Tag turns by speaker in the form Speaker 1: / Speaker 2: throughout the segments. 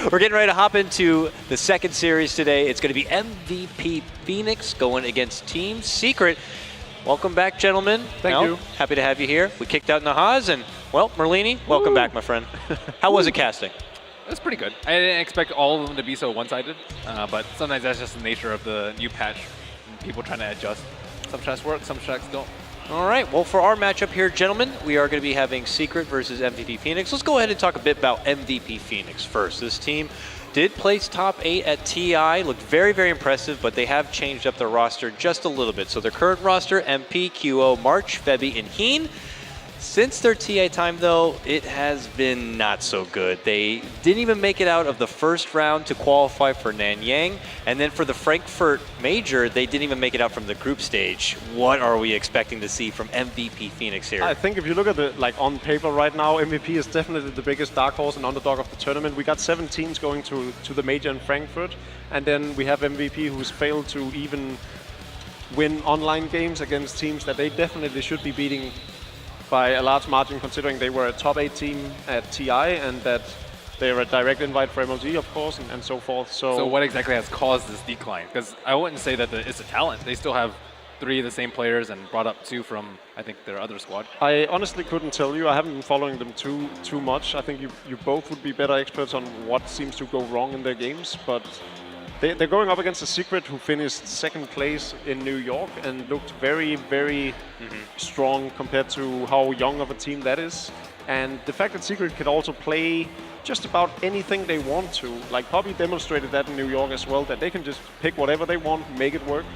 Speaker 1: We're getting ready to hop into the second series today. It's going to be MVP Phoenix going against Team Secret. Welcome back, gentlemen.
Speaker 2: Thank you.
Speaker 1: Happy to have you here. We kicked out Nahaz, and, well, Merlini, welcome back, my friend. How was it casting?
Speaker 3: It was pretty good. I didn't expect all of them to be so one-sided, but sometimes that's just the nature of the new patch. And people trying to adjust. Some tracks work, some tracks don't.
Speaker 1: All right, well, for our matchup here, gentlemen, we are going to be having Secret versus MVP Phoenix. Let's go ahead and talk a bit about MVP Phoenix first. This team did place top 8 at TI, looked very, very impressive, but they have changed up their roster just a little bit. So their current roster, MP, QO, March, Febby, and Heen. Since their TI time, though, it has been not so good. They didn't even make it out of the first round to qualify for Nanyang. And then for the Frankfurt Major, they didn't even make it out from the group stage. What are we expecting to see from MVP Phoenix here?
Speaker 2: I think if you look at the, on paper right now, MVP is definitely the biggest dark horse and underdog of the tournament. We got 7 teams going to the Major in Frankfurt. And then we have MVP who's failed to even win online games against teams that they definitely should be beating by a large margin, considering they were a top 8 team at TI and that they are a direct invite for MLG, of course, and so forth.
Speaker 3: So what exactly has caused this decline? Because I wouldn't say that it's a talent. They still have 3 of the same players and brought up 2 from, I think, their other squad.
Speaker 2: I honestly couldn't tell you. I haven't been following them too much. I think you both would be better experts on what seems to go wrong in their games, but they're going up against a Secret who finished 2nd place in New York and looked very, very strong compared to how young of a team that is. And the fact that Secret could also play just about anything they want to, like Poppy demonstrated that in New York as well, that they can just pick whatever they want, make it work.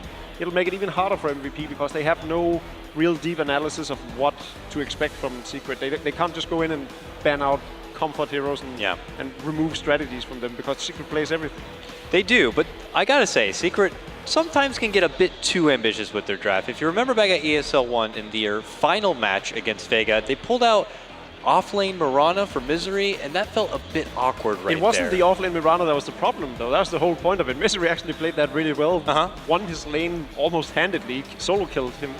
Speaker 2: It'll make it even harder for MVP because they have no real deep analysis of what to expect from Secret. They can't just go in and ban out comfort heroes and remove strategies from them because Secret plays everything.
Speaker 1: They do, but I gotta say, Secret sometimes can get a bit too ambitious with their draft. If you remember back at ESL 1 in their final match against Vega, they pulled out offlane Mirana for Misery, and that felt a bit awkward right there.
Speaker 2: It wasn't the offlane Mirana that was the problem, though. That was the whole point of it. Misery actually played that really well, won his lane almost handedly, solo killed him.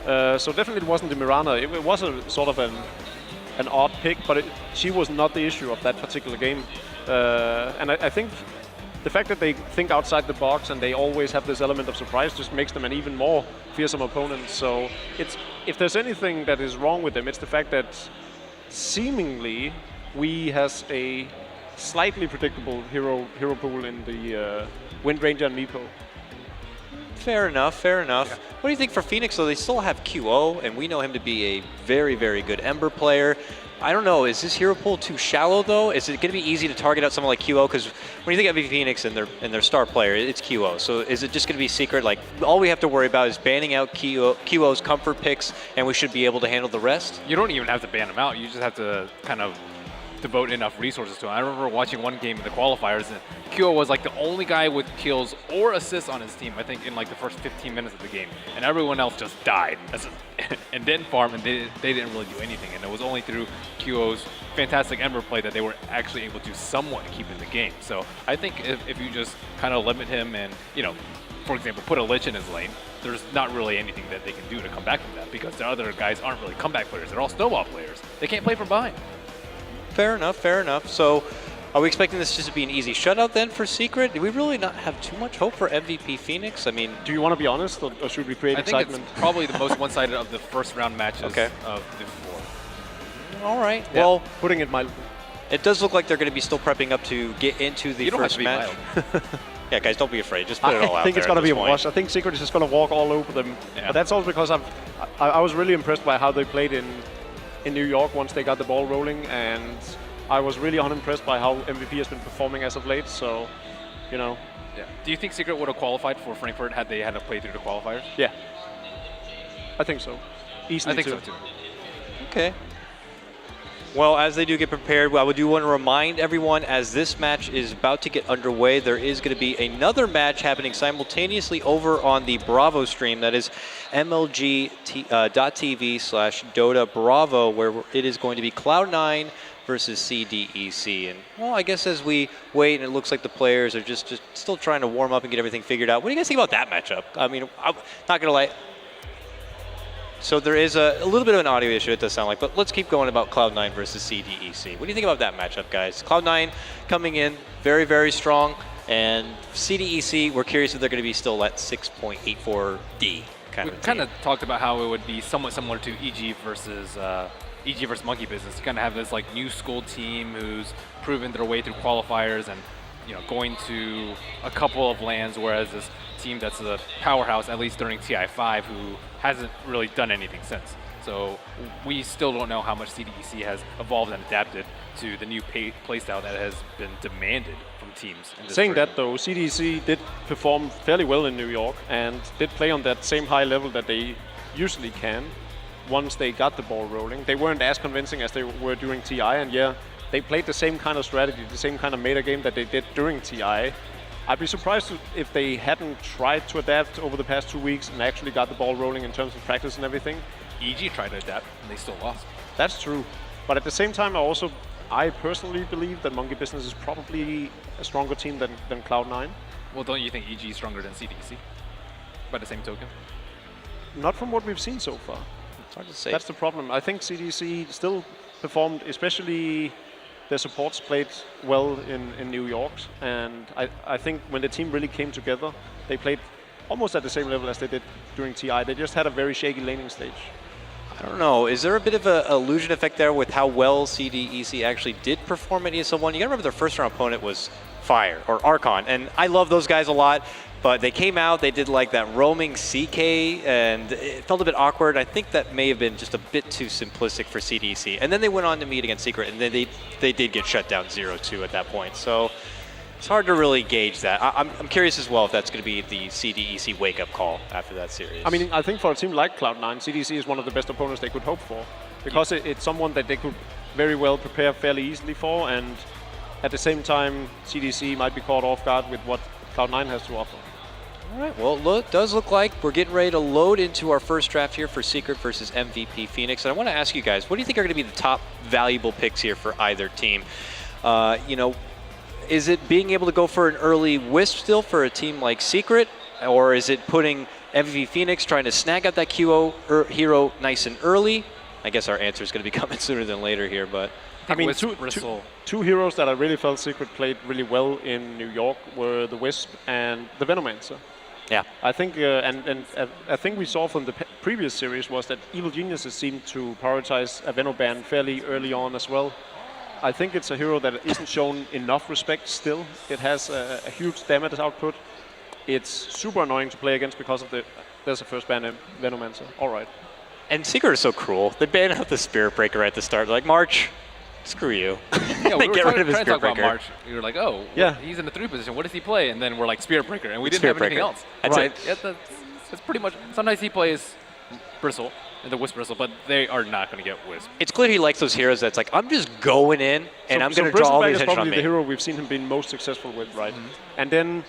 Speaker 2: So definitely it wasn't the Mirana. It was a sort of an odd pick, but she was not the issue of that particular game. And I think the fact that they think outside the box and they always have this element of surprise just makes them an even more fearsome opponent. So if there's anything that is wrong with them, it's the fact that seemingly we has a slightly predictable hero pool in the Wind Ranger and Meepo.
Speaker 1: Fair enough, fair enough.
Speaker 3: Yeah.
Speaker 1: What do you think for Phoenix, though? They still have QO, and we know him to be a very, very good Ember player. I don't know, is this hero pool too shallow, though? Is it going to be easy to target out someone like QO? Because when you think of MVP Phoenix and their star player, it's QO. So is it just going to be Secret? Like, all we have to worry about is banning out QO's comfort picks, and we should be able to handle the rest?
Speaker 3: You don't even have to ban them out. You just have to kind of devote enough resources to him. I remember watching one game in the qualifiers, and QO was like the only guy with kills or assists on his team, I think, in like the first 15 minutes of the game. And everyone else just died and didn't farm, and they didn't really do anything. And it was only through QO's fantastic Ember play that they were actually able to somewhat keep in the game. So I think if you just kind of limit him and, you know, for example, put a Lich in his lane, there's not really anything that they can do to come back from that because the other guys aren't really comeback players. They're all snowball players. They can't play from behind.
Speaker 1: Fair enough, fair enough. So are we expecting this just to be an easy shutout then for Secret? Do we really not have too much hope for MVP Phoenix? I mean,
Speaker 2: do you want to be honest, or should we create excitement?
Speaker 3: I think it's probably the most one-sided of the first round matches of the 4.
Speaker 1: All right.
Speaker 2: Yeah,
Speaker 1: well,
Speaker 2: putting it mildly.
Speaker 1: It does look like they're going to be still prepping up to get into the first match. Yeah, guys, don't be afraid. Just put it all out there.
Speaker 2: I think it's going to be a wash. I think Secret is just going to walk all over them.
Speaker 3: Yeah.
Speaker 2: But that's also because I was really impressed by how they played in New York once they got the ball rolling, and I was really unimpressed by how MVP has been performing as of late. So, you know.
Speaker 3: Yeah. Do you think Secret would have qualified for Frankfurt had they had to play through the qualifiers?
Speaker 2: Yeah. I think so. Easily
Speaker 3: I think so too.
Speaker 1: Okay. Well, as they do get prepared, I do want to remind everyone as this match is about to get underway, there is going to be another match happening simultaneously over on the Bravo stream. That is MLG.TV/Dota Bravo, where it is going to be Cloud9 versus CDEC. And, well, I guess as we wait and it looks like the players are just still trying to warm up and get everything figured out. What do you guys think about that matchup? I mean, I'm not going to lie. So there is a little bit of an audio issue, it does sound like, but let's keep going about Cloud9 versus CDEC. What do you think about that matchup, guys? Cloud9 coming in very, very strong, and CDEC, we're curious if they're going to be still at 6.84D kind of.
Speaker 3: We kind of talked about how it would be somewhat similar to EG versus Monkey Business. You kind of have this like new school team who's proven their way through qualifiers and going to a couple of lands, whereas this team that's a powerhouse, at least during TI5, who hasn't really done anything since. So we still don't know how much CDEC has evolved and adapted to the new playstyle that has been demanded from teams.
Speaker 2: Saying that though, CDEC did perform fairly well in New York and did play on that same high level that they usually can once they got the ball rolling. They weren't as convincing as they were during TI, and yeah, they played the same kind of strategy, the same kind of meta game that they did during TI. I'd be surprised if they hadn't tried to adapt over the past 2 weeks and actually got the ball rolling in terms of practice and everything.
Speaker 3: EG tried to adapt, and they still lost.
Speaker 2: That's true. But at the same time, I personally believe that Monkey Business is probably a stronger team than Cloud9.
Speaker 3: Well, don't you think EG is stronger than CDEC by the same token?
Speaker 2: Not from what we've seen so far.
Speaker 1: It's hard to say.
Speaker 2: That's the problem. I think CDEC still performed, especially their supports played well in New York, and I think when the team really came together, they played almost at the same level as they did during TI. They just had a very shaky laning stage.
Speaker 1: I don't know. Is there a bit of an illusion effect there with how well CDEC actually did perform at ESL1? You got to remember their first round opponent was Fire or Archon, and I love those guys a lot. But they came out, they did like that roaming CK, and it felt a bit awkward. I think that may have been just a bit too simplistic for CDEC. And then they went on to meet against Secret, and then they did get shut down 0-2 at that point. So it's hard to really gauge that. I'm curious as well if that's going to be the CDEC wake-up call after that series.
Speaker 2: I mean, I think for a team like Cloud9, CDEC is one of the best opponents they could hope for, because it's someone that they could very well prepare fairly easily for, and at the same time, CDEC might be caught off guard with what Cloud9 has to offer.
Speaker 1: All right, well, it does look like we're getting ready to load into our first draft here for Secret versus MVP Phoenix. And I want to ask you guys, what do you think are going to be the top valuable picks here for either team? Is it being able to go for an early Wisp still for a team like Secret? Or is it putting MVP Phoenix trying to snag out that QO hero nice and early? I guess our answer is going to be coming sooner than later here, but...
Speaker 2: I mean, two heroes that I really felt Secret played really well in New York were the Wisp and the Venomancer.
Speaker 1: Yeah,
Speaker 2: I think, and I think we saw from the previous series was that Evil Geniuses seemed to prioritize a Veno ban fairly early on as well. I think it's a hero that isn't shown enough respect still. It has a huge damage output. It's super annoying to play against because of there's a first ban in Venomancer. All right.
Speaker 1: And Secret is so cruel. They banned out the Spirit Breaker at the start. They're like, March, screw you.
Speaker 3: Yeah, we were
Speaker 1: get rid of his
Speaker 3: trying to talk
Speaker 1: Spirit
Speaker 3: about
Speaker 1: Breaker.
Speaker 3: March. We were like, oh,
Speaker 2: yeah,
Speaker 3: he's in the 3 position. What does he play? And then we're like, Spirit Breaker. And we didn't
Speaker 1: Spirit
Speaker 3: have anything
Speaker 1: Breaker.
Speaker 3: else.
Speaker 1: That's
Speaker 3: right.
Speaker 1: it.
Speaker 3: Yeah, that's pretty much. Sometimes he plays Bristle, the Wisp Bristle, but they are not going to get Wisp.
Speaker 1: It's clear he likes those heroes that's like, I'm just going in, and I'm going to draw all the
Speaker 2: Bristleback is
Speaker 1: attention on
Speaker 2: probably
Speaker 1: me.
Speaker 2: the hero we've seen him being most successful with, right? And then,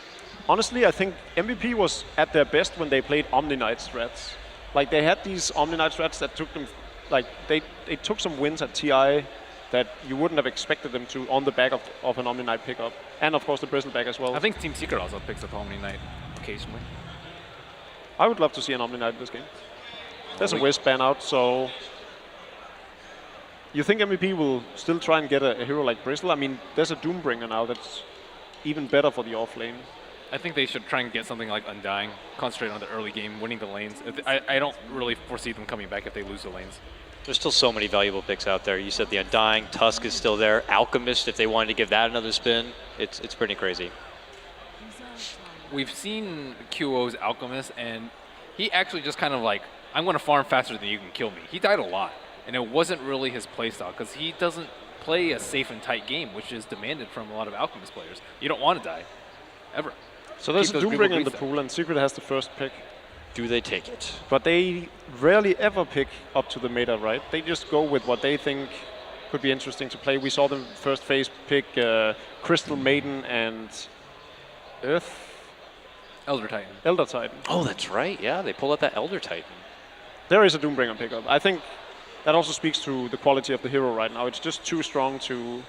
Speaker 2: honestly, I think MVP was at their best when they played Omni Knight strats. Like, they had these Omni Knight strats that took them, like, they took some wins at TI that you wouldn't have expected them to on the back of an Omni Knight pickup. And, of course, the Bristleback as well.
Speaker 3: I think Team Secret also picks up Omni Knight occasionally.
Speaker 2: I would love to see an Omni Knight in this game. There's a Wisp ban out, so... You think MVP will still try and get a hero like Bristle? I mean, there's a Doombringer now that's even better for the off lane.
Speaker 3: I think they should try and get something like Undying, concentrate on the early game, winning the lanes. I don't really foresee them coming back if they lose the lanes.
Speaker 1: There's still so many valuable picks out there. You said the Undying, Tusk is still there, Alchemist, if they wanted to give that another spin, it's pretty crazy.
Speaker 3: We've seen QO's Alchemist, and he actually just kind of like, I'm going to farm faster than you can kill me. He died a lot, and it wasn't really his playstyle, because he doesn't play a safe and tight game, which is demanded from a lot of Alchemist players. You don't want to die, ever.
Speaker 2: So there's a Doombringer in the pool, and Secret has the first pick.
Speaker 1: Do they take it?
Speaker 2: But they rarely ever pick up to the meta, right? They just go with what they think could be interesting to play. We saw them first phase pick Crystal Maiden and
Speaker 3: Elder Titan.
Speaker 2: Elder Titan.
Speaker 1: Oh, that's right. Yeah, they pulled out that Elder Titan.
Speaker 2: There is a Doombringer pickup. I think that also speaks to the quality of the hero right now. It's just too strong to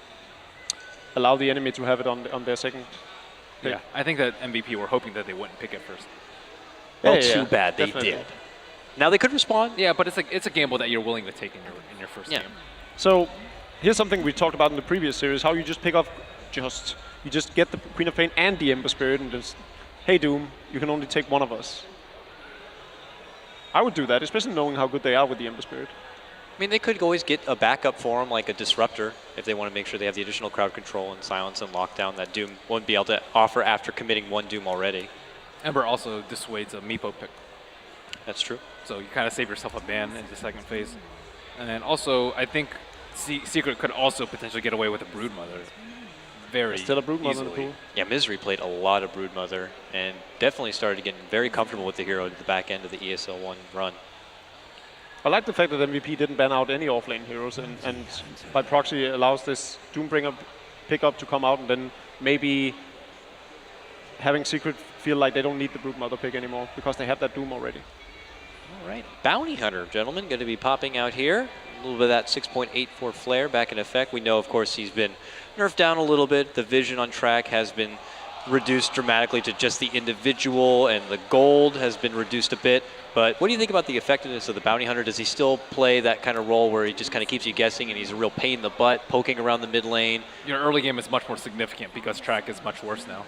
Speaker 2: allow the enemy to have it on their second pick.
Speaker 3: Yeah, I think that MVP were hoping that they wouldn't pick it first.
Speaker 1: Well, too bad they
Speaker 2: definitely.
Speaker 1: did. Now they could respond.
Speaker 3: Yeah, but it's a gamble that you're willing to take in your first
Speaker 1: Yeah.
Speaker 3: game.
Speaker 2: So here's something we talked about in the previous series, how you just pick up you just get the Queen of Pain and the Ember Spirit and just, hey Doom, you can only take one of us. I would do that, especially knowing how good they are with the Ember Spirit.
Speaker 1: I mean, they could always get a backup for them, like a Disruptor, if they want to make sure they have the additional crowd control and silence and lockdown that Doom won't be able to offer after committing one Doom already.
Speaker 3: Ember also dissuades a Meepo pick.
Speaker 1: That's true.
Speaker 3: So you kind of save yourself a ban in the second phase. And then also, I think Secret could also potentially get away with a Broodmother. Very
Speaker 2: Still a Broodmother in the
Speaker 3: easily.
Speaker 2: pool.
Speaker 1: Yeah, Misery played a lot of Broodmother and definitely started getting very comfortable with the hero at the back end of the ESL 1 run.
Speaker 2: I like the fact that MVP didn't ban out any offlane heroes and by proxy allows this Doombringer pickup to come out and then maybe having Secret feel like they don't need the Broodmother pick anymore because they have that Doom already.
Speaker 1: All right, Bounty Hunter, gentlemen, going to be popping out here. A little bit of that 6.84 flare back in effect. We know, of course, he's been nerfed down a little bit. The vision on track has been reduced dramatically to just the individual, and the gold has been reduced a bit. But what do you think about the effectiveness of the Bounty Hunter? Does he still play that kind of role where he just kind of keeps you guessing and he's a real pain in the butt, poking around the mid lane?
Speaker 3: Your early game is much more significant because track is much worse now.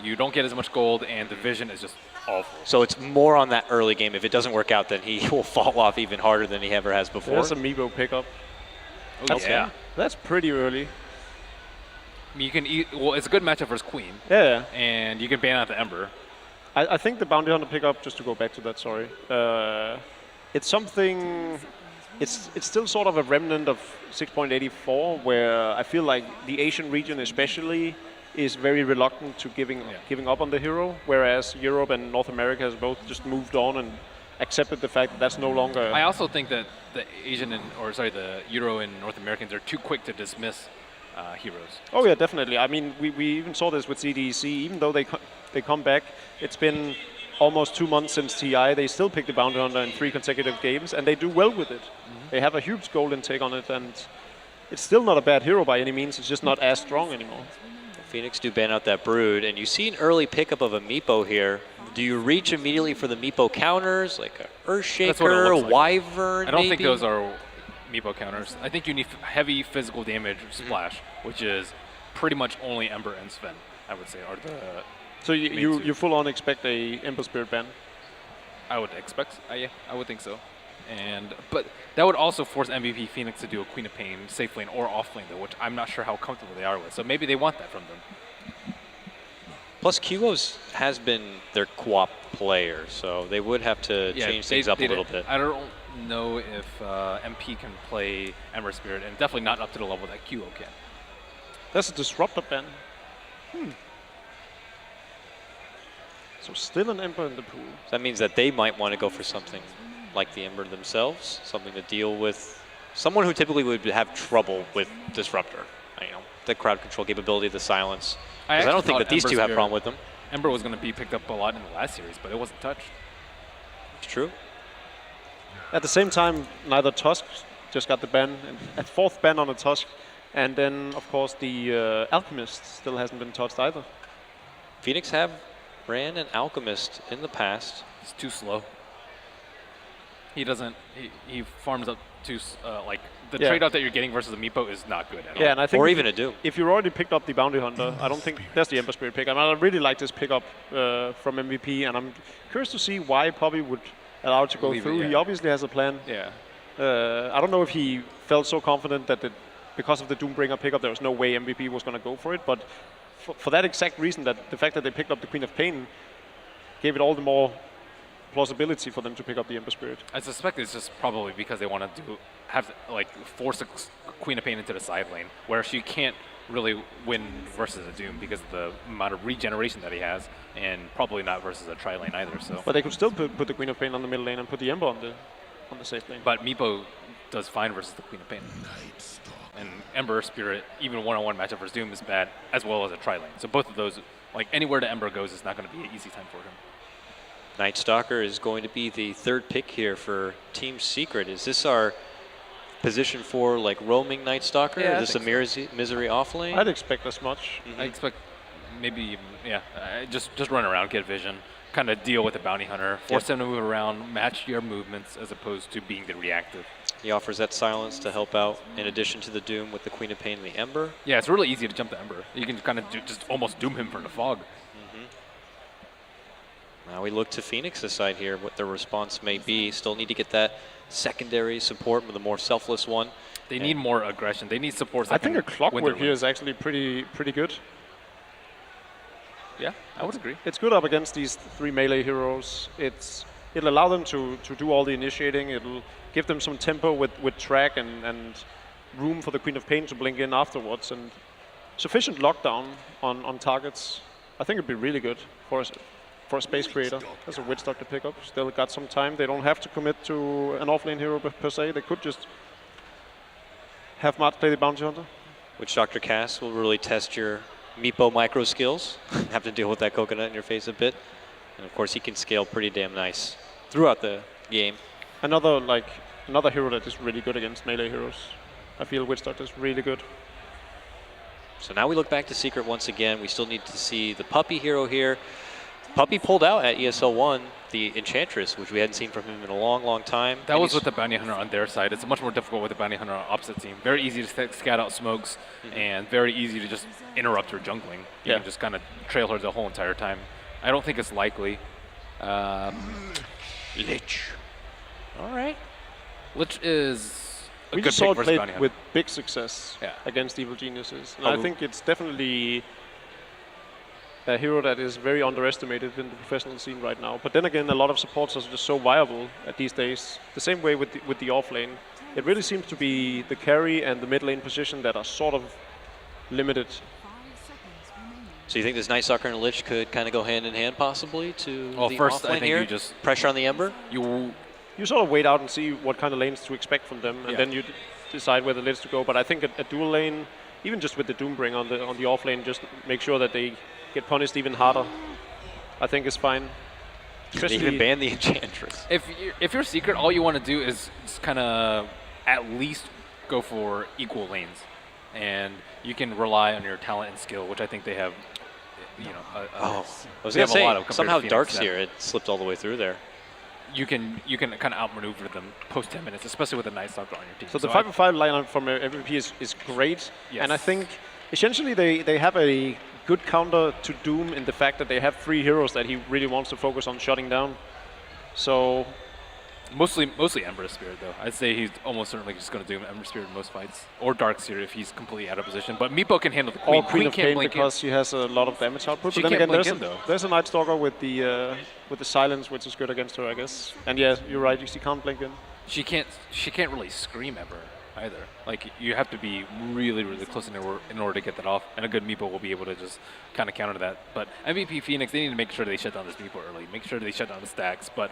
Speaker 3: You don't get as much gold, and the vision is just awful.
Speaker 1: So it's more on that early game. If it doesn't work out, then he will fall off even harder than he ever has before.
Speaker 2: There's a Meebo pickup.
Speaker 3: Oh, yeah.
Speaker 2: That's pretty early.
Speaker 3: You can well, it's a good matchup versus Queen,
Speaker 2: Yeah.
Speaker 3: and you can ban out the Ember.
Speaker 2: I think the Bounty Hunter pickup, just to go back to that, sorry, it's something, it's still sort of a remnant of 6.84 where I feel like the Asian region especially is very reluctant to giving up on the hero, whereas Europe and North America has both just moved on and accepted the fact that that's no longer...
Speaker 3: I also think that the the Euro and North Americans are too quick to dismiss heroes.
Speaker 2: Oh yeah, definitely. I mean, we even saw this with CDEC. Even though they come back, it's been almost 2 months since TI. They still pick the Bounty Hunter in 3 consecutive games, and they do well with it. They have a huge gold intake on it, and it's still not a bad hero by any means. It's just not as strong anymore.
Speaker 1: Phoenix do ban out that Brood, and you see an early pickup of a Meepo here. Do you reach immediately for the Meepo counters, like a Earthshaker,
Speaker 3: like.
Speaker 1: Wyvern,
Speaker 3: I don't think
Speaker 1: maybe?
Speaker 3: those are Meepo counters. I think you need heavy physical damage splash, which is pretty much only Ember and Sven, I would say, are the...
Speaker 2: So you full on expect a Ember Spirit ban?
Speaker 3: I would expect, yeah, I would think so. But that would also force MVP Phoenix to do a Queen of Pain safe lane or off lane, though, which I'm not sure how comfortable they are with. So maybe they want that from them.
Speaker 1: Plus, Qos has been their co-op player, so they would have to change things up a little bit.
Speaker 3: I don't know if MP can play Ember Spirit, and definitely not up to the level that QO can.
Speaker 2: That's a Disruptor ban. So still an Ember in the pool.
Speaker 1: So that means that they might want to go for something like the Ember themselves, something to deal with someone who typically would have trouble with Disruptor. You know, the crowd control capability, the silence. Because I don't think that these two have a problem with them.
Speaker 3: Ember was going to be picked up a lot in the last series, but it wasn't touched.
Speaker 1: It's true.
Speaker 2: At the same time, neither Tusk just got the ban, a 4th ban on a Tusk, and then of course the Alchemist still hasn't been touched either.
Speaker 1: Phoenix have ran an Alchemist in the past.
Speaker 3: It's too slow. He doesn't. He farms up too like the trade-off that you're getting versus the Meepo is not good at all.
Speaker 2: Yeah, and I think
Speaker 1: or even a Doom.
Speaker 2: If you already picked up the Bounty Hunter, I don't think that's the Ember Spirit pick. I mean, I really like this pickup from MVP, and I'm curious to see why Poppy would allow it to go through. He obviously has a plan.
Speaker 3: Yeah.
Speaker 2: I don't know if he felt so confident that because of the Doombringer pickup, there was no way MVP was going to go for it. But for that exact reason, that the fact that they picked up the Queen of Pain gave it all the more plausibility for them to pick up the Ember Spirit.
Speaker 3: I suspect it's just probably because they want to force a Queen of Pain into the side lane, where she can't really win versus a Doom because of the amount of regeneration that he has, and probably not versus a tri-lane either. So.
Speaker 2: But they could still put the Queen of Pain on the middle lane and put the Ember on the safe lane.
Speaker 3: But Meepo does fine versus the Queen of Pain. And Ember Spirit, even one-on-one matchup versus Doom is bad, as well as a tri-lane. So both of those, like anywhere the Ember goes, is not going to be an easy time for him.
Speaker 1: Night Stalker is going to be the 3rd pick here for Team Secret. Is this our position for like roaming Night Stalker?
Speaker 3: Yeah,
Speaker 1: is this a Misery offlane?
Speaker 2: I'd expect as much.
Speaker 3: I expect maybe even, yeah, just run around, get vision, kind of deal with the bounty hunter, force them to move around, match your movements as opposed to being the reactive.
Speaker 1: He offers that silence to help out in addition to the Doom with the Queen of Pain and the Ember.
Speaker 3: Yeah, it's really easy to jump the Ember. You can kind of just almost doom him from the fog.
Speaker 1: Now we look to Phoenix's side here, what their response may be. Still need to get that secondary support with a more selfless one.
Speaker 3: They need more aggression. They need support.
Speaker 2: I think a clockwork here is actually pretty good.
Speaker 3: Yeah, I would agree.
Speaker 2: It's good up against these 3 melee heroes. It'll allow them to do all the initiating. It'll give them some tempo with track and room for the Queen of Pain to blink in afterwards, and sufficient lockdown on targets. I think it'd be really good for a space creator. There's a Witch Doctor to pick up. Still got some time. They don't have to commit to an offlane hero per se. They could just have Mart play the Bounty Hunter.
Speaker 1: Which Dr. Cass will really test your Meepo micro skills. Have to deal with that coconut in your face a bit. And of course he can scale pretty damn nice throughout the game.
Speaker 2: Another hero that is really good against melee heroes. I feel Witch Doctor is really good.
Speaker 1: So now we look back to Secret once again. We still need to see the Puppy hero here. Puppy pulled out at ESL 1 the Enchantress, which we hadn't seen from him in a long, long time.
Speaker 3: That was with the Bounty Hunter on their side. It's much more difficult with the Bounty Hunter on opposite team. Very easy to scout out smokes and very easy to just interrupt her jungling. You can just kind of trail her the whole entire time. I don't think it's likely.
Speaker 1: Lich. All right.
Speaker 3: Lich is a
Speaker 2: We
Speaker 3: good
Speaker 2: just saw
Speaker 3: pick
Speaker 2: it
Speaker 3: versus Bounty
Speaker 2: played
Speaker 3: Hunter.
Speaker 2: with big success against Evil Geniuses. And I think it's definitely a hero that is very underestimated in the professional scene right now. But then again, a lot of supports are just so viable these days. The same way with the off lane. It really seems to be the carry and the mid lane position that are sort of limited.
Speaker 1: So you think this Night Stalker and Lich could kind of go hand in hand possibly to
Speaker 3: Well,
Speaker 1: the
Speaker 3: first,
Speaker 1: offlane
Speaker 3: I think
Speaker 1: here?
Speaker 3: you just
Speaker 1: Pressure on the Ember?
Speaker 2: You sort of wait out and see what kind of lanes to expect from them, and then you decide whether lanes to go. But I think a dual lane, even just with the Doombring on the off lane, just make sure that they get punished even harder, I think is fine.
Speaker 1: They even ban the Enchantress.
Speaker 3: If you're Secret, all you want to do is kind of at least go for equal lanes, and you can rely on your talent and skill, which I think they have. You know,
Speaker 1: I was going to say, somehow
Speaker 3: Phoenix
Speaker 1: Darkseer, it slipped all the way through there.
Speaker 3: You can kind of outmaneuver them post 10 minutes, especially with a Night Stalker on your team.
Speaker 2: So the 5-5 lineup from MVP is great, and I think essentially they have a good counter to Doom in the fact that they have 3 heroes that he really wants to focus on shutting down. So
Speaker 3: mostly Ember Spirit though. I'd say he's almost certainly just going to Doom Ember Spirit in most fights, or Darkseer if he's completely out of position. But Meepo can handle the Queen.
Speaker 2: Or Queen of
Speaker 3: can't
Speaker 2: Pain
Speaker 3: blink
Speaker 2: because she has a lot of damage output.
Speaker 3: She
Speaker 2: But then
Speaker 3: can't
Speaker 2: again,
Speaker 3: blink
Speaker 2: there's a Night Stalker with the silence, which is good against her, I guess. And yeah, you're right. She can't blink in.
Speaker 3: She can't really scream ever either. Like you have to be really, really close in order to get that off. And a good Meepo will be able to just kind of counter that. But MVP Phoenix, they need to make sure they shut down this Meepo early. Make sure they shut down the stacks. But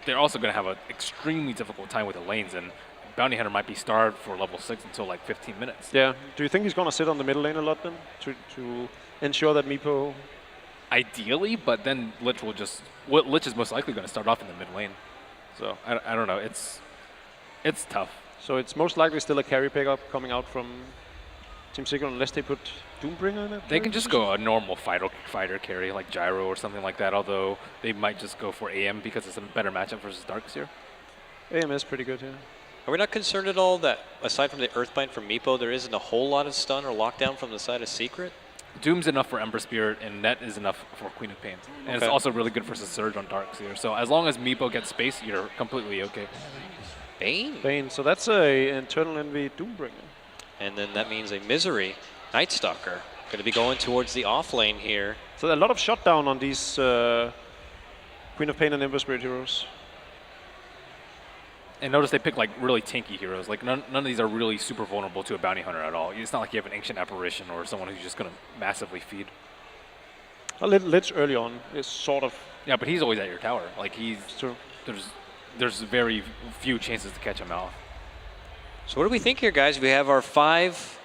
Speaker 3: they're also going to have an extremely difficult time with the lanes, and Bounty Hunter might be starved for level 6 until like 15 minutes.
Speaker 2: Yeah. Do you think he's going to sit on the middle lane a lot then to ensure that Meepo?
Speaker 3: Ideally, but then Lich Lich is most likely going to start off in the mid lane. So I don't know. It's tough.
Speaker 2: So it's most likely still a carry pickup coming out from Team Secret unless they put Doombringer in it?
Speaker 3: They can just go a normal fighter carry like Gyro or something like that, although they might just go for AM because it's a better matchup versus Darkseer.
Speaker 2: AM is pretty good, yeah.
Speaker 1: Are we not concerned at all that aside from the Earthbind from Meepo, there isn't a whole lot of stun or lockdown from the side of Secret?
Speaker 3: Doom's enough for Ember Spirit, and Net is enough for Queen of Pain. And it's also really good for Surge on Darkseer. So as long as Meepo gets space, you're completely okay.
Speaker 1: Bane.
Speaker 2: So that's a internal envy Doombringer.
Speaker 1: And then that means a Misery Night Stalker. Going to be going towards the off lane here.
Speaker 2: So a lot of shutdown on these Queen of Pain and Ember Spirit heroes.
Speaker 3: And notice they pick like really tanky heroes. Like none of these are really super vulnerable to a Bounty Hunter at all. It's not like you have an Ancient Apparition or someone who's just going to massively feed.
Speaker 2: Lich early on is sort of...
Speaker 3: Yeah, but he's always at your tower. Like he's...
Speaker 2: True.
Speaker 3: There's very few chances to catch him out.
Speaker 1: So what do we think here, guys? We have our 5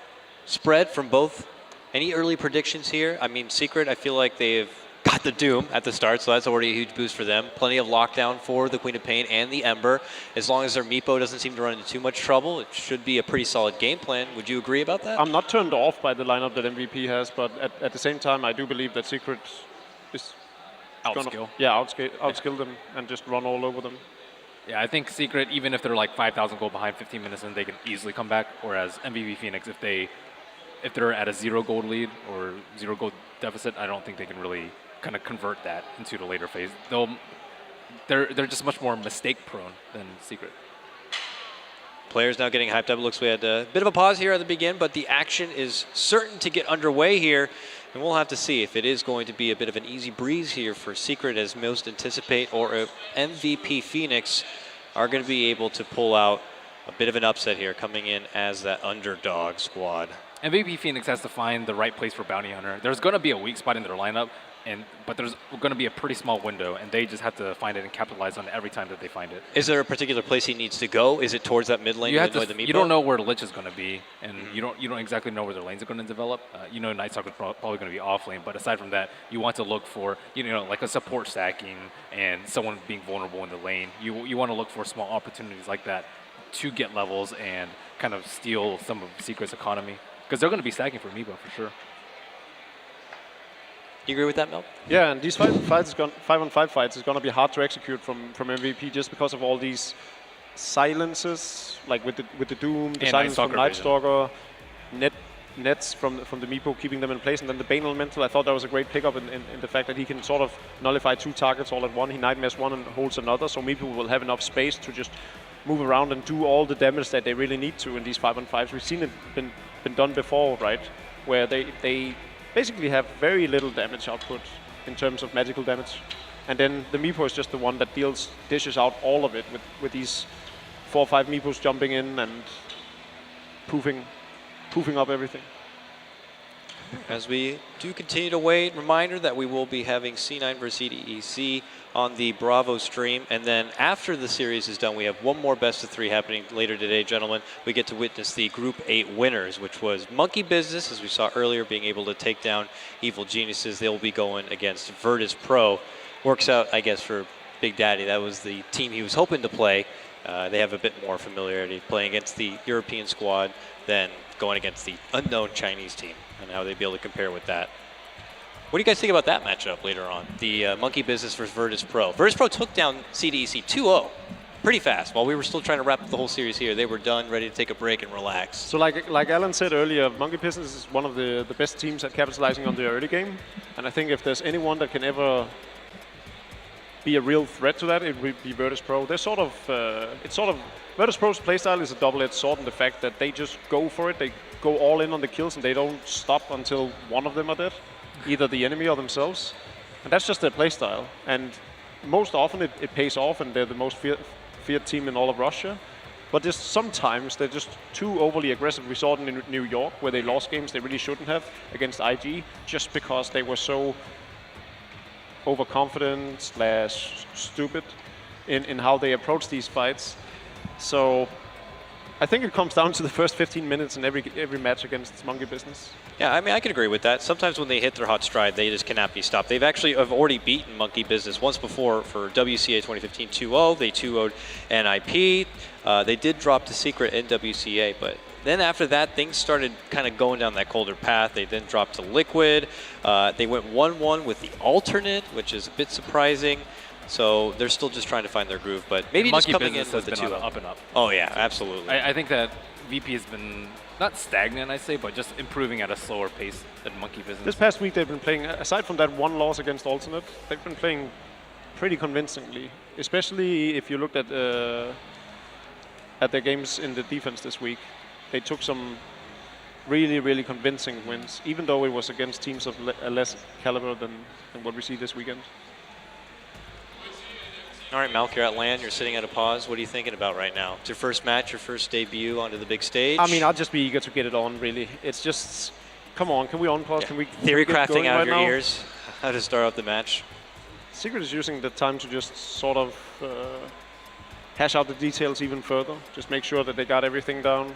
Speaker 1: spread from both. Any early predictions here? I mean, Secret, I feel like they've got the Doom at the start, so that's already a huge boost for them. Plenty of lockdown for the Queen of Pain and the Ember. As long as their Meepo doesn't seem to run into too much trouble, it should be a pretty solid game plan. Would you agree about that?
Speaker 2: I'm not turned off by the lineup that MVP has, but at the same time, I do believe that Secret is
Speaker 3: Outskill.
Speaker 2: Outskill them and just run all over them.
Speaker 3: Yeah, I think Secret, even if they're like 5,000 gold behind 15 minutes in, they can easily come back. Whereas MVP Phoenix, if they're at a 0 gold lead or 0 gold deficit, I don't think they can really kind of convert that into the later phase. They're just much more mistake prone than Secret.
Speaker 1: Players now getting hyped up. It looks we had a bit of a pause here at the beginning, but the action is certain to get underway here. And we'll have to see if it is going to be a bit of an easy breeze here for Secret, as most anticipate, or if MVP Phoenix are going to be able to pull out a bit of an upset here, coming in as that underdog squad.
Speaker 3: MVP Phoenix has to find the right place for Bounty Hunter. There's going to be a weak spot in their lineup, but there's going to be a pretty small window, and they just have to find it and capitalize on it every time that they find it.
Speaker 1: Is there a particular place he needs to go? Is it towards that mid lane?
Speaker 3: You don't know where Lich is going to be, and you don't exactly know where their lanes are going to develop. You know Night Stalker is probably going to be off lane, but aside from that, you want to look for like a support stacking and someone being vulnerable in the lane. You want to look for small opportunities like that to get levels and kind of steal some of Secret's economy, because they're going to be stacking for Amiibo for sure.
Speaker 1: You agree with that, Mel?
Speaker 2: Yeah, and these 5-on-5 fights is going to be hard to execute from MVP just because of all these silences, like with the Doom, the silence from Night Stalker, nets from the Meepo, keeping them in place, and then the Bane Elemental. I thought that was a great pickup in the fact that he can sort of nullify 2 targets all at once. He Nightmares one and holds another, so Meepo will have enough space to just move around and do all the damage that they really need to in these 5-on-5s. We've seen it been done before, right? Where they basically have very little damage output in terms of magical damage. And then the Meepo is just the one that dishes out all of it with these 4 or 5 Meepos jumping in and poofing up everything.
Speaker 1: As we do continue to wait, reminder that we will be having C9 versus CDEC on the Bravo stream. And then after the series is done, we have one more best of 3 happening later today, gentlemen. We get to witness the Group 8 winners, which was Monkey Business, as we saw earlier, being able to take down Evil Geniuses. They'll be going against Virtus Pro. Works out, I guess, for Big Daddy. That was the team he was hoping to play. They have a bit more familiarity playing against the European squad than going against the unknown Chinese team, and how they'd be able to compare with that. What do you guys think about that matchup later on? The Monkey Business versus Virtus Pro. Virtus Pro took down CDEC 2-0 pretty fast. While we were still trying to wrap up the whole series here, they were done, ready to take a break and relax.
Speaker 2: So like Alan said earlier, Monkey Business is one of the best teams at capitalizing on the early game. And I think if there's anyone that can ever be a real threat to that, it would be Virtus Pro. They're sort of, Virtus Pro's playstyle is a double-edged sword in the fact that they just go for it. They go all in on the kills and they don't stop until one of them are dead, either the enemy or themselves. And that's just their playstyle. And most often it pays off, and they're the most feared team in all of Russia. But just sometimes they're just too overly aggressive. We saw it in New York, where they lost games they really shouldn't have against IG, just because they were so overconfident / stupid in how they approach these fights. So I think it comes down to the first 15 minutes in every match against Monkey Business.
Speaker 1: Yeah, I mean, I can agree with that. Sometimes when they hit their hot stride, they just cannot be stopped. They've actually have already beaten Monkey Business once before for WCA 2015 2-0. They 2-0'd NIP. They did drop to Secret in WCA, but then after that, things started kind of going down that colder path. They then dropped to Liquid. They went 1-1 with the alternate, which is a bit surprising. So they're still just trying to find their groove, but maybe just coming in with the 2
Speaker 3: up and up.
Speaker 1: Oh yeah, absolutely.
Speaker 3: I think that VP has been not stagnant, I say, but just improving at a slower pace than Monkey Business.
Speaker 2: This past week they've been playing, aside from that one loss against alternate, they've been playing pretty convincingly. Especially if you looked at their games in the defense this week. They took some really, really convincing wins, even though it was against teams of a less caliber than what we see this weekend.
Speaker 1: All right, Malk, you're at LAN. You're sitting at a pause. What are you thinking about right now? It's your first match, your first debut onto the big stage.
Speaker 2: I mean, I'll just be eager to get it on, really. It's just, come on, can we on-pause?
Speaker 1: Yeah.
Speaker 2: Can we
Speaker 1: Theory crafting out of your
Speaker 2: now?
Speaker 1: ears, how to start out the match.
Speaker 2: Secret is using the time to just sort of hash out the details even further. Just make sure that they got everything down.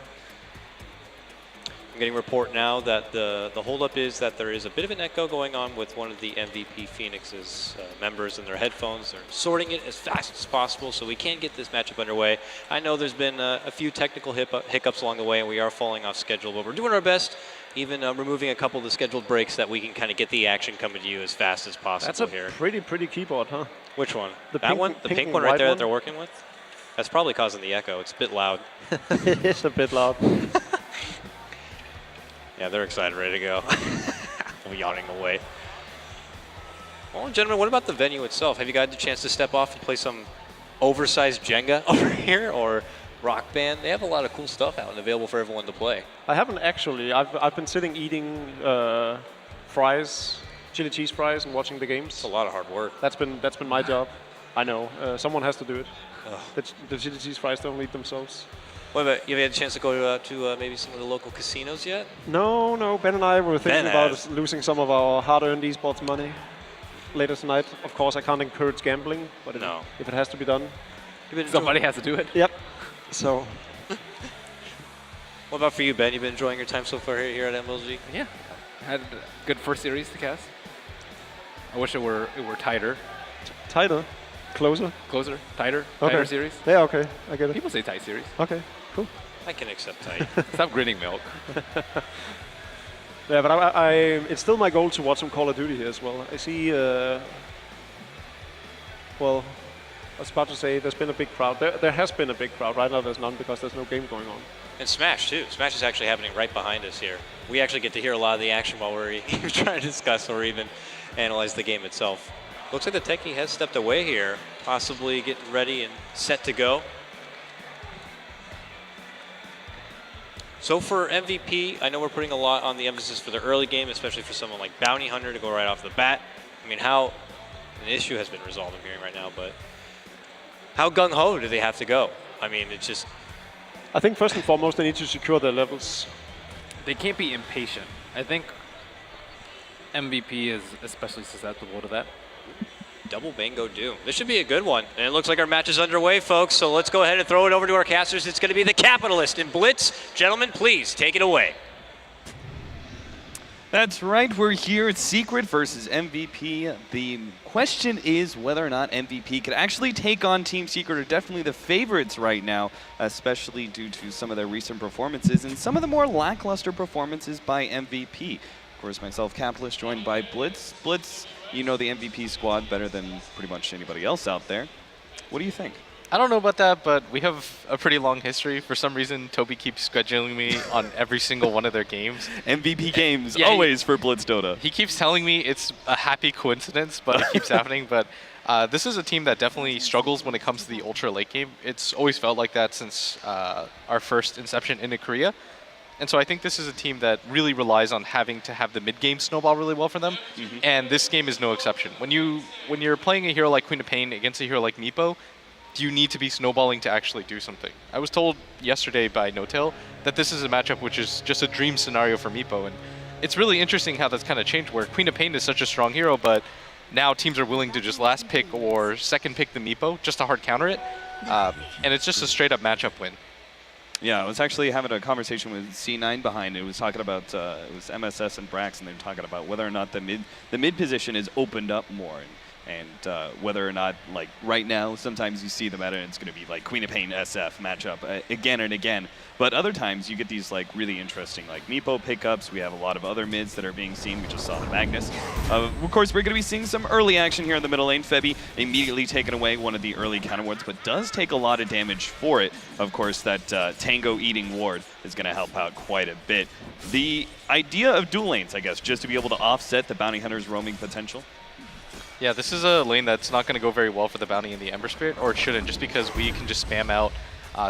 Speaker 1: I'm getting a report now that the holdup is that there is a bit of an echo going on with one of the MVP Phoenix's members in their headphones. They're sorting it as fast as possible so we can get this matchup underway. I know there's been a few technical hiccups along the way, and we are falling off schedule, but we're doing our best, even removing a couple of the scheduled breaks that we can kind of get the action coming to you as fast as possible here.
Speaker 2: That's a pretty keyboard, huh?
Speaker 1: Which one?
Speaker 2: The
Speaker 1: that
Speaker 2: pink,
Speaker 1: one? The pink one right there that they're working with? That's probably causing the echo. It's a bit loud.
Speaker 2: It's a bit loud.
Speaker 1: Yeah, they're excited, ready to go. I'm yawning away. Well, gentlemen, what about the venue itself? Have you got the chance to step off and play some oversized Jenga over here or Rock Band? They have a lot of cool stuff out and available for everyone to play.
Speaker 2: I haven't actually. I've been sitting eating fries, chili cheese fries, and watching the games.
Speaker 1: It's a lot of hard work.
Speaker 2: That's been my job. I know. Someone has to do it. The chili cheese fries don't eat themselves.
Speaker 1: What about, you had a chance to go to maybe some of the local casinos yet?
Speaker 2: No. Ben and I were thinking about losing some of our hard-earned esports money later tonight. Of course, I can't encourage gambling, but if it has to be done,
Speaker 3: somebody has to do it.
Speaker 2: Yep. So.
Speaker 1: What about for you, Ben? You've been enjoying your time so far here at MLG?
Speaker 3: Yeah, had a good first series to cast. I wish it were tighter.
Speaker 2: Tighter? Closer?
Speaker 3: Closer? Tighter?
Speaker 2: Okay.
Speaker 3: Tighter series?
Speaker 2: Yeah, okay. I get it.
Speaker 3: People say tight series.
Speaker 2: Okay, cool.
Speaker 1: I can accept tight.
Speaker 3: Stop grinning, Milk.
Speaker 2: Yeah, but it's still my goal to watch some Call of Duty here as well. I see, well, I was about to say there's been a big crowd. There has been a big crowd. Right now there's none because there's no game going on.
Speaker 1: And Smash, too. Smash is actually happening right behind us here. We actually get to hear a lot of the action while we're trying to discuss or even analyze the game itself. Looks like the techie has stepped away here, possibly getting ready and set to go. So for MVP, I know we're putting a lot on the emphasis for the early game, especially for someone like Bounty Hunter to go right off the bat. I mean, an issue has been resolved, I'm hearing right now, but how gung-ho do they have to go? I mean, it's just...
Speaker 2: I think first and foremost, they need to secure their levels.
Speaker 3: They can't be impatient. I think MVP is especially susceptible to that.
Speaker 1: Double Bango Doom. This should be a good one. And it looks like our match is underway, folks. So let's go ahead and throw it over to our casters. It's going to be the Capitalist in Blitz. Gentlemen, please take it away.
Speaker 4: That's right. We're here at Secret versus MVP. The question is whether or not MVP could actually take on Team Secret. Are definitely the favorites right now, especially due to some of their recent performances and some of the more lackluster performances by MVP. Of course, myself, Capitalist, joined by Blitz. Blitz, you know the MVP squad better than pretty much anybody else out there. What do you think?
Speaker 5: I don't know about that, but we have a pretty long history. For some reason, Toby keeps scheduling me on every single one of their games.
Speaker 4: MVP games,
Speaker 5: Yeah,
Speaker 4: always for Blitz Dota.
Speaker 5: He keeps telling me it's a happy coincidence, but it keeps happening. But this is a team that definitely struggles when it comes to the ultra late game. It's always felt like that since our first inception into Korea. And so I think this is a team that really relies on having to have the mid-game snowball really well for them. And this game is no exception. When you're playing a hero like Queen of Pain against a hero like Meepo, you need to be snowballing to actually do something. I was told yesterday by No-Tail that this is a matchup which is just a dream scenario for Meepo. And it's really interesting how that's kind of changed, where Queen of Pain is such a strong hero, but now teams are willing to just last pick or second pick the Meepo just to hard counter it. And it's just a straight-up matchup win.
Speaker 4: Yeah, I was actually having a conversation with C9 behind it. It was talking about it was MSS and Brax, and they were talking about whether or not the mid position is opened up more, and whether or not, like right now, sometimes you see the meta and it's going to be like Queen of Pain SF matchup again and again. But other times you get these like really interesting like Meepo pickups. We have a lot of other mids that are being seen. We just saw the Magnus. Of course, we're going to be seeing some early action here in the middle lane. Febby immediately taking away one of the early counter wards, but does take a lot of damage for it. Of course, that Tango eating ward is going to help out quite a bit. The idea of dual lanes, I guess, just to be able to offset the Bounty Hunter's roaming potential.
Speaker 5: Yeah, this is a lane that's not going to go very well for the Bounty and the Ember Spirit, or it shouldn't, just because we can just spam out.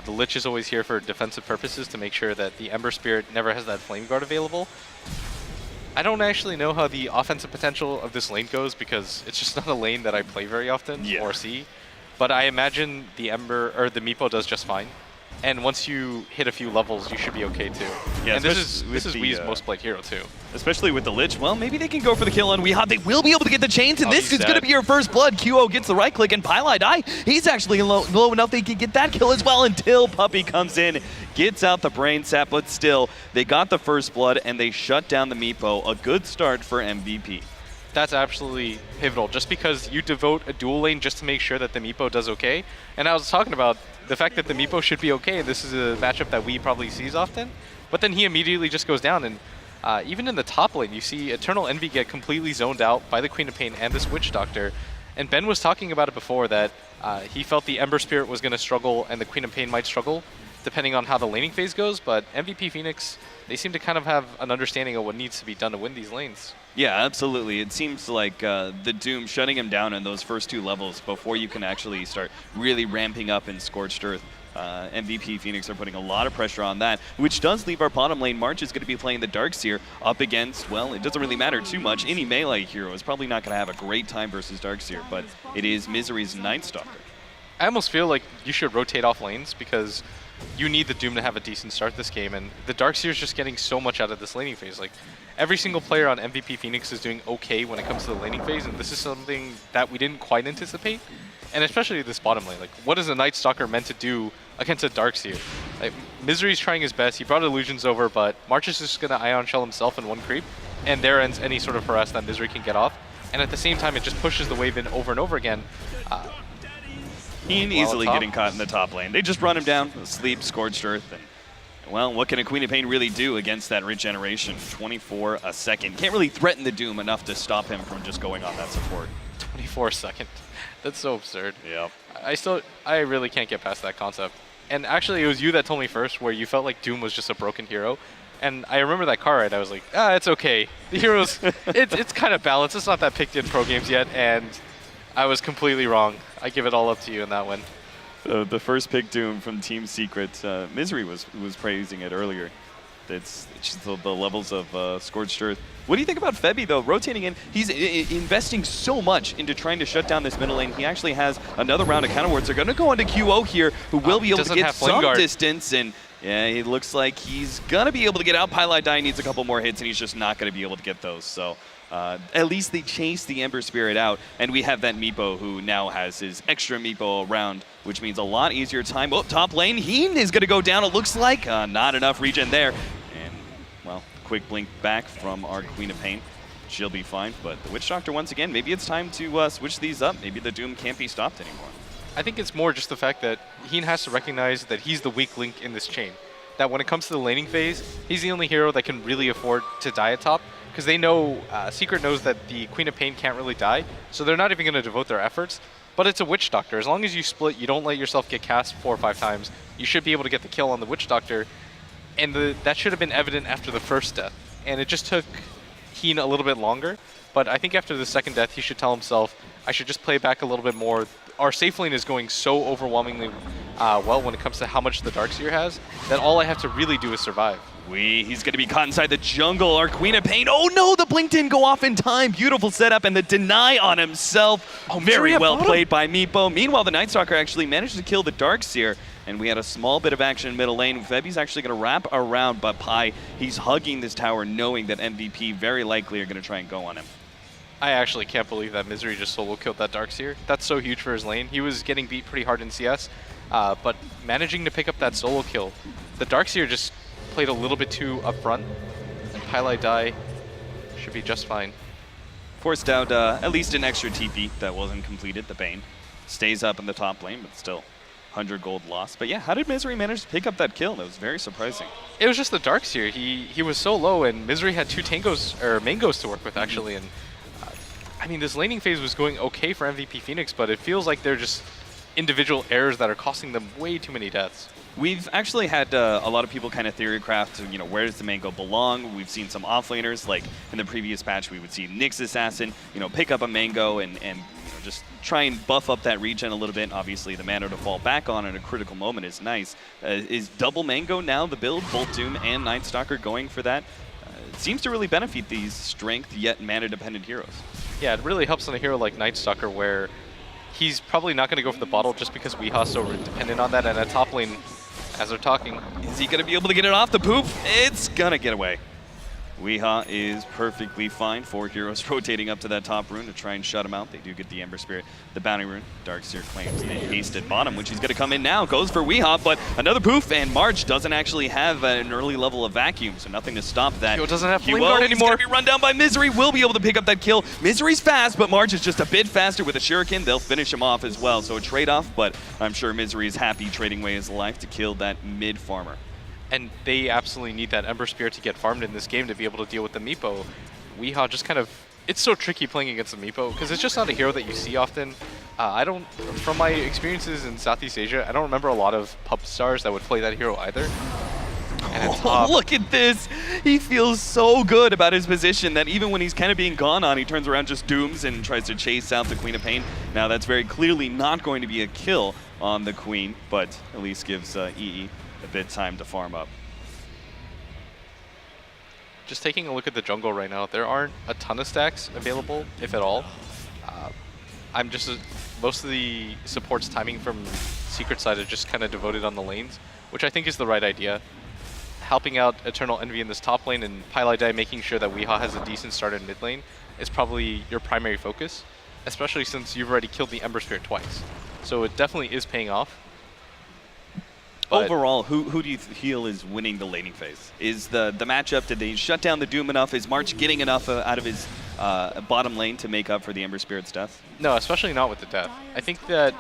Speaker 5: The Lich is always here for defensive purposes to make sure that the Ember Spirit never has that Flame Guard available. I don't actually know how the offensive potential of this lane goes because it's just not a lane that I play very often or see. But I imagine the Ember or the Meepo does just fine. And once you hit a few levels, you should be okay too.
Speaker 4: Yeah,
Speaker 5: and this
Speaker 4: especially
Speaker 5: is
Speaker 4: with the,
Speaker 5: Wii's most played hero too.
Speaker 4: Especially with the Lich. Well, maybe they can go for the kill on Weehawk. They will be able to get the chains, and
Speaker 5: Oh,
Speaker 4: this
Speaker 5: he's
Speaker 4: is going to
Speaker 5: dead.
Speaker 4: be your first blood. QO gets the right click, and Pylai Die. He's actually low enough they can get that kill as well until Puppey comes in, gets out the brain sap, but still, they got the first blood, and they shut down the Meepo. A good start for MVP.
Speaker 5: That's absolutely pivotal, just because you devote a dual lane just to make sure that the Meepo does okay. And I was talking about the fact that the Meepo should be okay, and this is a matchup that we probably sees often, but then he immediately just goes down, and even in the top lane, you see Eternal Envy get completely zoned out by the Queen of Pain and this Witch Doctor. And Ben was talking about it before, that he felt the Ember Spirit was going to struggle and the Queen of Pain might struggle, depending on how the laning phase goes, but MVP Phoenix, they seem to kind of have an understanding of what needs to be done to win these lanes.
Speaker 4: Yeah, absolutely. It seems like the Doom shutting him down in those first 2 levels before you can actually start really ramping up in Scorched Earth. MVP Phoenix are putting a lot of pressure on that, which does leave our bottom lane. March is going to be playing the Darkseer up against, well, it doesn't really matter too much. Any melee hero is probably not going to have a great time versus Darkseer, but it is Misery's Nightstalker.
Speaker 5: I almost feel like you should rotate off lanes, because you need the Doom to have a decent start this game, and the Darkseer is just getting so much out of this laning phase. Like, every single player on MVP Phoenix is doing okay when it comes to the laning phase, and this is something that we didn't quite anticipate. And especially this bottom lane, like, what is a Nightstalker meant to do against a Darkseer? Like, Misery's trying his best, he brought Illusions over, but March is just gonna Ion Shell himself in one creep, and there ends any sort of harass that Misery can get off. And at the same time, it just pushes the wave in over and over again.
Speaker 4: Heen easily getting caught in the top lane. They just run him down, sleep, Scorched Earth, and well, what can a Queen of Pain really do against that regeneration? 24 a second. Can't really threaten the Doom enough to stop him from just going on that support.
Speaker 5: 24 a second. That's so absurd.
Speaker 4: Yep.
Speaker 5: I really can't get past that concept. And actually, it was you that told me first, where you felt like Doom was just a broken hero. And I remember that car ride. I was like, it's okay. The heroes, it's kind of balanced. It's not that picked in pro games yet, and I was completely wrong. I give it all up to you in that one.
Speaker 4: The first pick Doom from Team Secret, Misery was praising it earlier. It's just the levels of Scorched Earth. What do you think about Febby, though? Rotating in, he's investing so much into trying to shut down this middle lane. He actually has another round of counter wards. They're going to go into QO here, who will be able to get some distance. And yeah, it looks like he's going to be able to get out. Pylai Die needs a couple more hits, and he's just not going to be able to get those. So at least they chase the Ember Spirit out, and we have that Meepo who now has his extra Meepo around, which means a lot easier time. Oh, top lane, Heen is going to go down, it looks like. Not enough regen there. And, well, quick blink back from our Queen of Pain. She'll be fine, but the Witch Doctor, once again, maybe it's time to switch these up. Maybe the Doom can't be stopped anymore.
Speaker 5: I think it's more just the fact that Heen has to recognize that he's the weak link in this chain. That when it comes to the laning phase, he's the only hero that can really afford to die at top, because they know, Secret knows that the Queen of Pain can't really die, so they're not even going to devote their efforts. But it's a Witch Doctor. As long as you split, you don't let yourself get cast 4 or 5 times, you should be able to get the kill on the Witch Doctor. And that should have been evident after the first death. And it just took Heen a little bit longer. But I think after the second death, he should tell himself, I should just play back a little bit more. Our safe lane is going so overwhelmingly well when it comes to how much the Darkseer has, that all I have to really do is survive.
Speaker 4: He's going to be caught inside the jungle. Our Queen of Pain. Oh no, the blink didn't go off in time. Beautiful setup, and the deny on himself. Oh, very well played by Meepo. Meanwhile, the Nightstalker actually managed to kill the Darkseer, and we had a small bit of action in middle lane. Febby's actually going to wrap around, but Pi, he's hugging this tower knowing that MVP very likely are going to try and go on him.
Speaker 5: I actually can't believe that Misery just solo killed that Darkseer. That's so huge for his lane. He was getting beat pretty hard in CS, but managing to pick up that solo kill, the Darkseer just played a little bit too upfront, and Pylai Die should be just fine.
Speaker 4: Forced out at least an extra TP that wasn't completed. The Bane stays up in the top lane, but still 100 gold lost. But yeah, how did Misery manage to pick up that kill? That was very surprising.
Speaker 5: It was just the Darkseer. He was so low, and Misery had 2 tangos or mangos to work with actually. And I mean, this laning phase was going okay for MVP Phoenix, but it feels like they're just individual errors that are costing them way too many deaths.
Speaker 4: We've actually had a lot of people kind of theorycraft, where does the mango belong? We've seen some offlaners, like in the previous patch, we would see Nyx Assassin, pick up a mango and just try and buff up that regen a little bit. Obviously, the mana to fall back on in a critical moment is nice. Is double mango now the build? Both Doom and Nightstalker going for that? It seems to really benefit these strength yet mana-dependent heroes.
Speaker 5: Yeah, it really helps on a hero like Nightstalker, where he's probably not going to go for the bottle just because Weeha's so dependent on that, and at top lane, As they're talking.
Speaker 4: Is he going to be able to get it off the poop? It's going to get away. Weehaw is perfectly fine. 4 heroes rotating up to that top rune to try and shut him out. They do get the Ember Spirit, the Bounty Rune. Darkseer claims the haste at bottom, which he's going to come in now. Goes for Weehaw, but another poof, and March doesn't actually have an early level of vacuum, so nothing to stop that.
Speaker 5: Kyo doesn't have Flame
Speaker 4: Kyo
Speaker 5: Guard
Speaker 4: is
Speaker 5: anymore.
Speaker 4: going to be run down by Misery. Will be able to pick up that kill. Misery's fast, but March is just a bit faster with a Shuriken. They'll finish him off as well, so a trade-off, but I'm sure Misery is happy trading away his life to kill that mid-farmer.
Speaker 5: And they absolutely need that Ember Spirit to get farmed in this game to be able to deal with the Meepo. Weehaw just kind of, it's so tricky playing against the Meepo because it's just not a hero that you see often. From my experiences in Southeast Asia, I don't remember a lot of pub stars that would play that hero either. And at top,
Speaker 4: Look at this. He feels so good about his position that even when he's kind of being gone on, he turns around, just dooms and tries to chase out the Queen of Pain. Now that's very clearly not going to be a kill on the Queen, but at least gives EE a bit time to farm up.
Speaker 5: just taking a look at the jungle right now, there aren't a ton of stacks available, if at all. Most of the support's timing from Secret side are just kind of devoted on the lanes, which I think is the right idea. Helping out Eternal Envy in this top lane and Pylai making sure that Weehaw has a decent start in mid lane is probably your primary focus, especially since you've already killed the Ember Spirit twice. So it definitely is paying off. But
Speaker 4: overall, who do you feel is winning the laning phase? Is the matchup, did they shut down the Doom enough? Is March getting enough out of his bottom lane to make up for the Ember Spirit's death?
Speaker 5: No, especially not with the death. I think that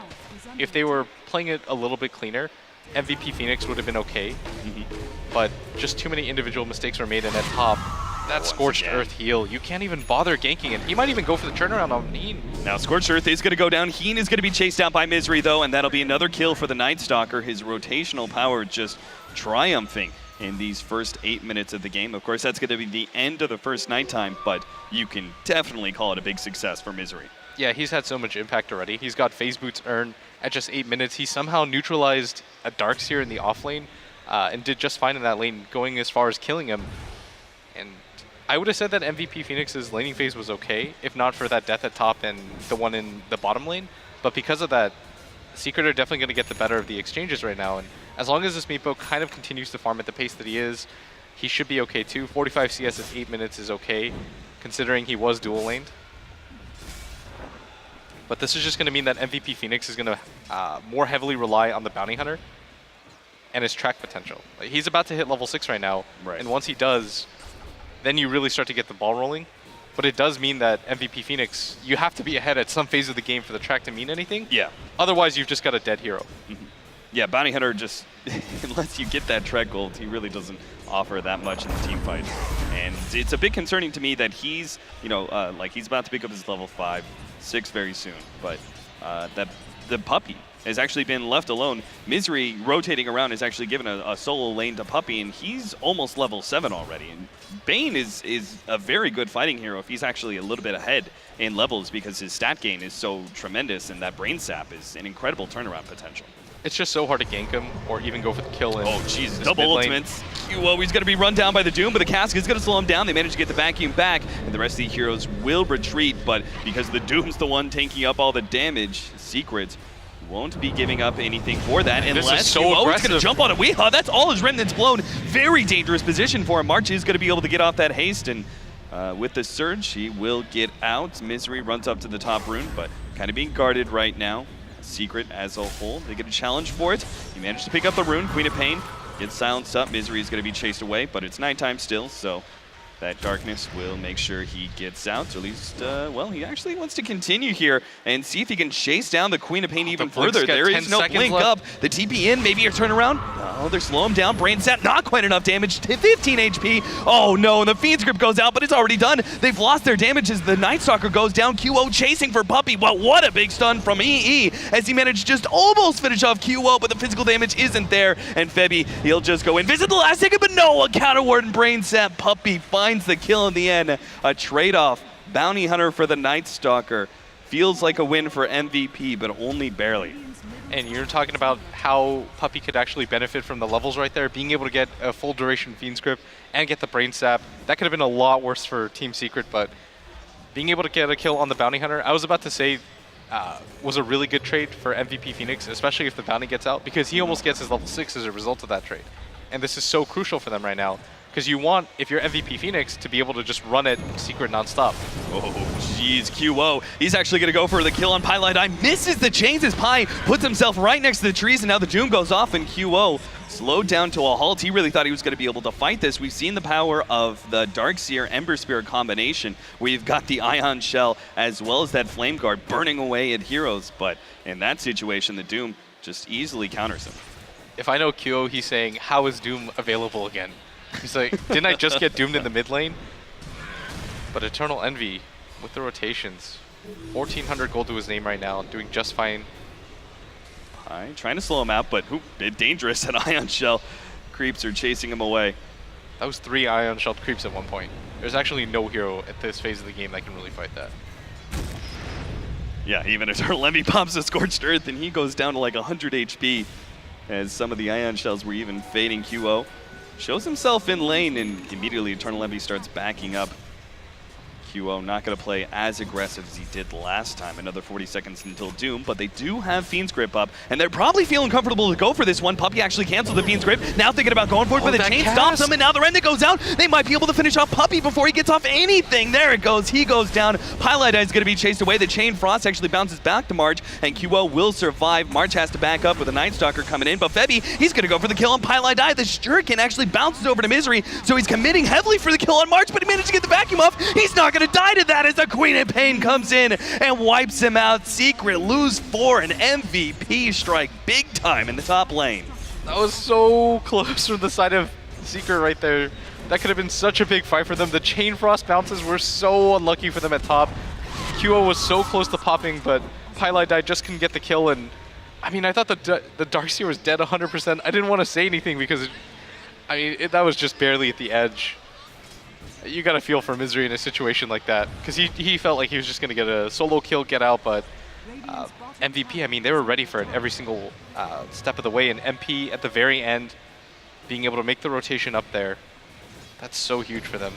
Speaker 5: if they were playing it a little bit cleaner, MVP Phoenix would have been okay. But just too many individual mistakes were made, and at top, that Scorched Earth heal, you can't even bother ganking it. He might even go for the turnaround on Heen.
Speaker 4: Now Scorched Earth is going to go down. Heen is going to be chased out by Misery though, and that'll be another kill for the Night Stalker. His rotational power just triumphing in these first 8 minutes of the game. Of course, that's going to be the end of the first nighttime, but you can definitely call it a big success for Misery.
Speaker 5: Yeah, he's had so much impact already. He's got Phase Boots earned at just 8 minutes. He somehow neutralized a Darkseer in the off lane and did just fine in that lane, going as far as killing him. And I would have said that MVP Phoenix's laning phase was okay, if not for that death at top and the one in the bottom lane. But because of that, Secret are definitely going to get the better of the exchanges right now. And as long as this Meepo kind of continues to farm at the pace that he is, he should be okay too. 45 CS in 8 minutes is okay, considering he was dual laned. But this is just going to mean that MVP Phoenix is going to more heavily rely on the Bounty Hunter and his track potential. Like, he's about to hit level 6 right now, and once he does, then you really start to get the ball rolling. But it does mean that MVP Phoenix, you have to be ahead at some phase of the game for the track to mean anything.
Speaker 4: Yeah.
Speaker 5: Otherwise, you've just got a dead hero.
Speaker 4: Yeah, Bounty Hunter just, unless you get that Trek gold, he really doesn't offer that much in the team fight. And it's a bit concerning to me that he's, like he's about to pick up his level 5, 6 very soon. But that the Puppy has actually been left alone. Misery rotating around has actually given a solo lane to Puppy, and he's almost level 7 already. And Bane is a very good fighting hero if he's actually a little bit ahead in levels, because his stat gain is so tremendous, and that Brain Sap is an incredible turnaround potential.
Speaker 5: It's just so hard to gank him or even go for the kill in.
Speaker 4: Oh, jeez, double ultimates. Whoa, he's going to be run down by the Doom, but the Cask is going to slow him down. They manage to get the vacuum back, and the rest of the heroes will retreat, but because the Doom's the one taking up all the damage, Secret won't be giving up anything for that unless
Speaker 5: this is so aggressive.
Speaker 4: He's going to jump on a Weehaw. That's all his remnants blown. Very dangerous position for him. March is going to be able to get off that haste, and with the Surge, he will get out. Misery runs up to the top rune, but kind of being guarded right now. Secret as a whole, they get a challenge for it. He managed to pick up the rune. Queen of Pain gets silenced up. Misery is going to be chased away, but it's nighttime still, so that darkness will make sure he gets out. Or at least, well, he actually wants to continue here and see if he can chase down the Queen of Pain even further. There is no blink up. The TP in, maybe a turnaround. Oh, they're slow him down. Brain Sap, not quite enough damage. 15 HP. Oh no, and the Fiend's Grip goes out, but it's already done. They've lost their damage as the Night Stalker goes down. QO chasing for Puppy. Well, what a big stun from EE as he managed to just almost finish off QO, but the physical damage isn't there. And Febby, he'll just go in. Visit the last second, but no, a counter ward and Brain Sap. Puppy finds the kill in the end. A trade-off. Bounty Hunter for the Night Stalker. Feels like a win for MVP, but only barely.
Speaker 5: And you're talking about how Puppy could actually benefit from the levels right there, being able to get a full duration Fiend's Grip and get the Brain Sap. That could have been a lot worse for Team Secret, but being able to get a kill on the Bounty Hunter, I was about to say was a really good trade for MVP Phoenix, especially if the bounty gets out, because he almost gets his level 6 as a result of that trade. And this is so crucial for them right now, because you want, if you're MVP Phoenix, to be able to just run it Secret nonstop.
Speaker 4: Oh, jeez, QO. He's actually going to go for the kill on Pylite Eye. Misses the chains as Pi puts himself right next to the trees, and now the Doom goes off, and QO slowed down to a halt. He really thought he was going to be able to fight this. We've seen the power of the Darkseer Ember Spirit combination. We've got the Ion Shell as well as that Flame Guard burning away at heroes, but in that situation, the Doom just easily counters him.
Speaker 5: If I know QO, he's saying, how is Doom available again? He's like, didn't I just get doomed in the mid lane? But Eternal Envy, with the rotations, 1,400 gold to his name right now, doing just fine.
Speaker 4: Pi trying to slow him out, but bit dangerous. An Ion Shell creeps are chasing him away.
Speaker 5: That was 3 Ion Shell creeps at one point. There's actually no hero at this phase of the game that can really fight that.
Speaker 4: Yeah, even Eternal Envy pops a Scorched Earth, and he goes down to like 100 HP, as some of the Ion Shells were even fading QO. Shows himself in lane, and immediately Eternal Envy starts backing up. QO not going to play as aggressive as he did last time. Another 40 seconds until Doom, but they do have Fiend's Grip up, and they're probably feeling comfortable to go for this one. Puppey actually canceled the Fiend's Grip, now thinking about going for it, but the chain stops him, and now the Rend that goes out. They might be able to finish off Puppey before he gets off anything. There it goes, he goes down. Pylite Eye is going to be chased away. The Chain Frost actually bounces back to March, and QO will survive. March has to back up with a Night Stalker coming in, but Febby, he's going to go for the kill on Pylite Eye. The Shuriken actually bounces over to Misery, so he's committing heavily for the kill on March, but he managed to get the vacuum off. He's not going to die to that as the Queen of Pain comes in and wipes him out. Secret lose 4, an MVP strike big time in the top lane.
Speaker 5: That was so close from the side of Secret right there. That could have been such a big fight for them. The Chain Frost bounces were so unlucky for them at top. QO was so close to popping, but Pylite Eye just couldn't get the kill. And I mean, I thought the Darkseer was dead 100%. I didn't want to say anything because, that was just barely at the edge. You got to feel for Misery in a situation like that, because he felt like he was just going to get a solo kill, get out, but MVP, I mean, they were ready for it every single step of the way, and MP at the very end, being able to make the rotation up there, that's so huge for them.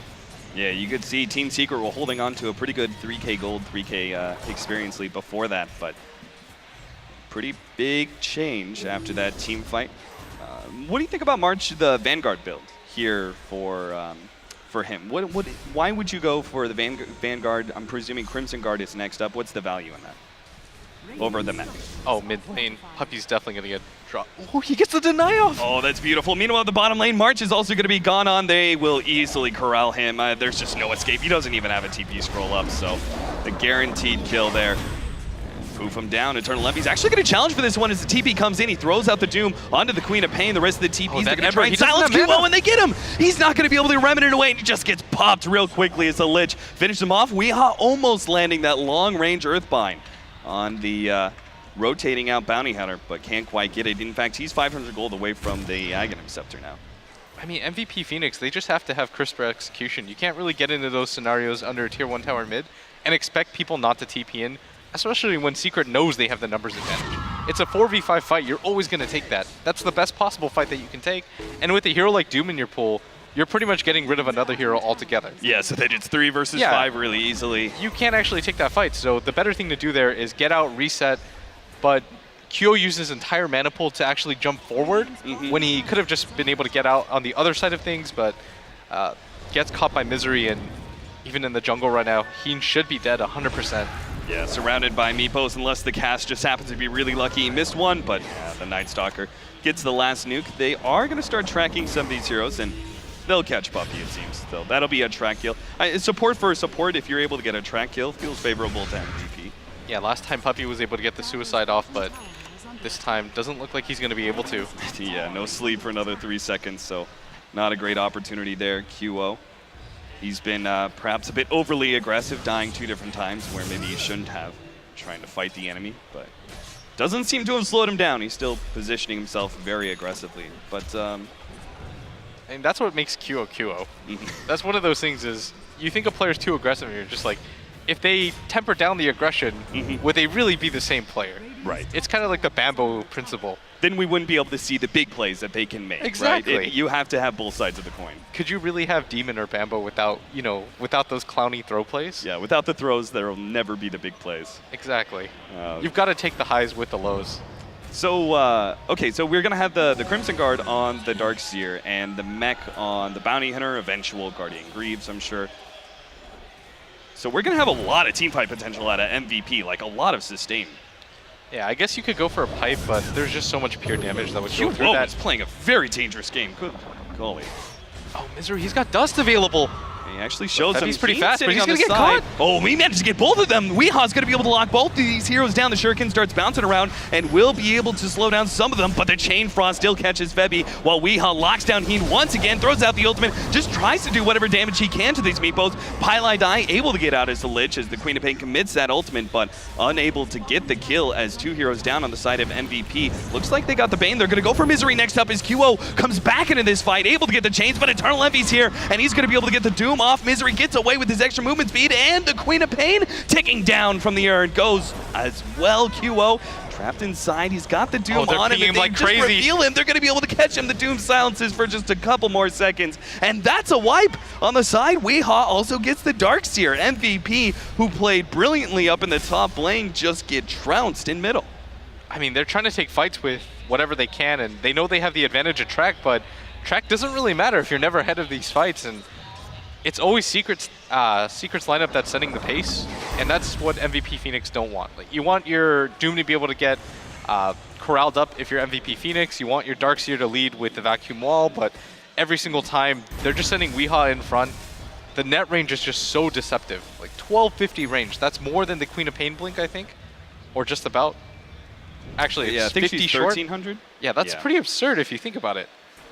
Speaker 4: Yeah, you could see Team Secret were holding on to a pretty good 3K gold, 3K experience lead before that, but pretty big change after that team fight. What do you think about March, the Vanguard build here for him? Why would you go for the Vanguard? I'm presuming Crimson Guard is next up. What's the value in that over the map?
Speaker 5: Oh, mid lane, Puppey's definitely going to get dropped. Oh, he gets the deny off.
Speaker 4: Oh, that's beautiful. Meanwhile, the bottom lane, March is also going to be gone on. They will easily corral him. There's just no escape. He doesn't even have a TP scroll up, so a guaranteed kill there. Poof him down. Eternal Envy's actually going to challenge for this one as the TP comes in. He throws out the Doom onto the Queen of Pain. The rest of the TPs are going to try and silence QO, and they get him. He's not going to be able to remnant away, and he just gets popped real quickly as the Lich finishes him off. Weehaw almost landing that long-range Earthbind on the rotating out Bounty Hunter, but can't quite get it. In fact, he's 500 gold away from the Aghanim Scepter now.
Speaker 5: I mean, MVP Phoenix, they just have to have crisp execution. You can't really get into those scenarios under a tier 1 tower mid and expect people not to TP in, especially when Secret knows they have the numbers advantage. It's a 4v5 fight, you're always going to take that. That's the best possible fight that you can take, and with a hero like Doom in your pool, you're pretty much getting rid of another hero altogether.
Speaker 4: Yeah, so then it's 3 versus 5 really easily.
Speaker 5: You can't actually take that fight, so the better thing to do there is get out, reset, but QO used his entire mana pool to actually jump forward when he could have just been able to get out on the other side of things, but gets caught by Misery, and even in the jungle right now, he should be dead 100%.
Speaker 4: Yeah, surrounded by Meepos, unless the cast just happens to be really lucky. He missed one, but yeah, the Night Stalker gets the last nuke. They are going to start tracking some of these heroes, and they'll catch Puppey, it seems. So that'll be a track kill. Support for support, if you're able to get a track kill, feels favorable to MVP.
Speaker 5: Yeah, last time Puppey was able to get the suicide off, but this time doesn't look like he's going to be able to.
Speaker 4: Yeah, no sleep for another 3 seconds, so not a great opportunity there, QO. He's been perhaps a bit overly aggressive, dying 2 different times where maybe he shouldn't have, trying to fight the enemy, but doesn't seem to have slowed him down. He's still positioning himself very aggressively, but
Speaker 5: and that's what makes QO QO. That's one of those things is, you think a player's too aggressive and you're just like, if they temper down the aggression, would they really be the same player?
Speaker 4: Right.
Speaker 5: It's kind of like the Bambo principle.
Speaker 4: Then we wouldn't be able to see the big plays that they can make.
Speaker 5: Exactly.
Speaker 4: Right? You have to have both sides of the coin.
Speaker 5: Could you really have Demon or Bambo without, without those clowny throw plays?
Speaker 4: Yeah, without the throws, there will never be the big plays.
Speaker 5: Exactly. You've got to take the highs with the lows.
Speaker 4: So, okay, so we're going to have the Crimson Guard on the Darkseer and the Mech on the Bounty Hunter, eventual Guardian Greaves, I'm sure. So we're going to have a lot of teamfight potential out of MVP, like a lot of sustain.
Speaker 5: Yeah, I guess you could go for a pipe, but there's just so much pure damage that would go through
Speaker 4: Whoa,
Speaker 5: that.
Speaker 4: he's playing a very dangerous game. Good golly.
Speaker 5: Oh, Misery, he's got dust available.
Speaker 4: He actually shows him.
Speaker 5: He's pretty fast, but he's
Speaker 4: going to
Speaker 5: get caught.
Speaker 4: Oh, he managed to get both of them. Weeha's going to be able to lock both of these heroes down. The Shuriken starts bouncing around and will be able to slow down some of them, but the Chain Frost still catches Febby while Weeha locks down Heen once again, throws out the ultimate, just tries to do whatever damage he can to these meepos. Pylai Dai able to get out as the Lich as the Queen of Pain commits that ultimate, but unable to get the kill as 2 heroes down on the side of MVP. Looks like they got the Bane. They're going to go for Misery next up as QO comes back into this fight, able to get the chains, but Eternal Envy's here, and he's going to be able to get the Doom off. Misery gets away with his extra movement speed, and the Queen of Pain ticking down from the urn goes as well. QO trapped inside. He's got the Doom on him.
Speaker 5: Him like
Speaker 4: just
Speaker 5: crazy.
Speaker 4: Reveal him. They're going to be able to catch him. The Doom silences for just a couple more seconds, and that's a wipe on the side. Weeha also gets the Darkseer. MVP, who played brilliantly up in the top lane, just get trounced in middle.
Speaker 5: I mean, they're trying to take fights with whatever they can, and they know they have the advantage of track, but track doesn't really matter if you're never ahead of these fights, and it's always Secret's lineup that's setting the pace, and that's what MVP Phoenix don't want. Like, you want your Doom to be able to get corralled up if you're MVP Phoenix. You want your Darkseer to lead with the vacuum wall, but every single time they're just sending Weeha in front. The net range is just so deceptive. Like 1250 range. That's more than the Queen of Pain blink, I think, or just about. Actually, it's
Speaker 4: Yeah, I think
Speaker 5: 50
Speaker 4: she's
Speaker 5: short.
Speaker 4: 1300.
Speaker 5: Yeah, that's pretty absurd if you think about it.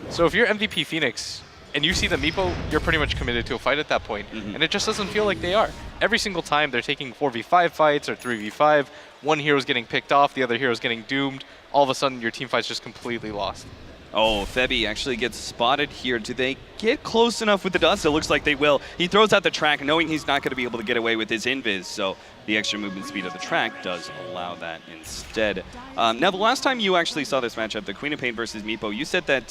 Speaker 5: So if you're MVP Phoenix and you see the Meepo, you're pretty much committed to a fight at that point, and it just doesn't feel like they are. Every single time they're taking 4v5 fights or 3v5, one hero's getting picked off, the other hero's getting doomed, all of a sudden your team fight's just completely lost.
Speaker 4: Oh, Febby actually gets spotted here. Do they get close enough with the dust? It looks like they will. He throws out the track, knowing he's not going to be able to get away with his invis, so the extra movement speed of the track does allow that instead. Now, the last time you actually saw this matchup, the Queen of Pain versus Meepo, you said that